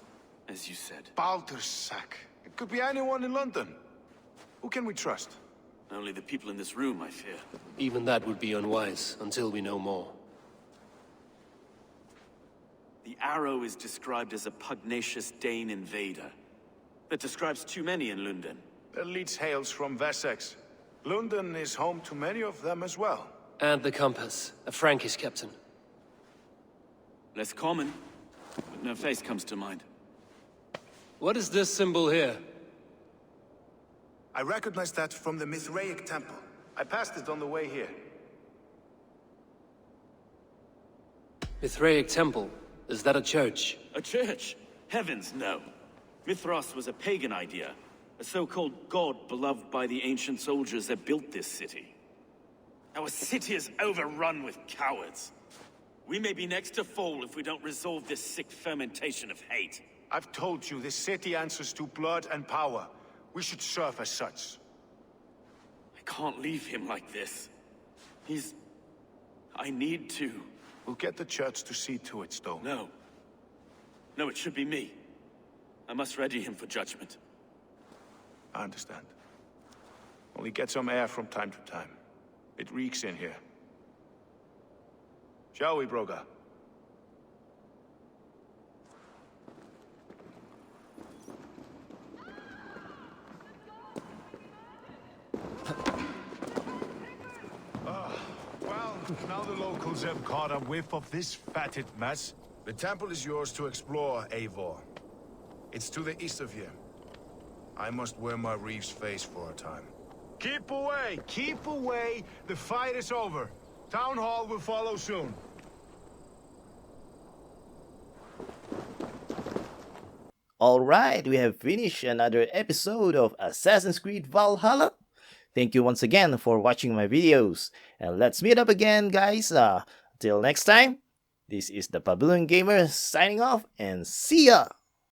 as you said. Baldersack. It could be anyone in London. Who can we trust? Only the people in this room, I fear. Even that would be unwise, until we know more. The Arrow is described as a pugnacious Dane invader. That describes too many in London. The Leech hails from Wessex. London is home to many of them as well. And the Compass, a Frankish captain. Less common, but no face comes to mind. What is this symbol here? I recognize that from the Mithraic temple. I passed it on the way here. Mithraic temple? Is that a church? A church? Heavens, no. Mithras was a pagan idea. A so-called god beloved by the ancient soldiers that built this city. Our city is overrun with cowards. We may be next to fall if we don't resolve this sick fermentation of hate. I've told you, this city answers to blood and power. We should serve as such. I can't leave him like this. I need to. We'll get the church to see to it, Stone. No. No, it should be me. I must ready him for judgment. I understand. Only get some air from time to time. It reeks in here. Shall we, Broga? Well, now the locals have caught a whiff of this fatted mess. The temple is yours to explore, Eivor. It's to the east of here. I must wear my Reeve's face for a time. Keep away! Keep away! The fight is over. Town Hall will follow soon. Alright, we have finished another episode of Assassin's Creed Valhalla. Thank you once again for watching my videos. And let's meet up again, guys. Till next time, this is ThePabilyonGamer signing off and see ya!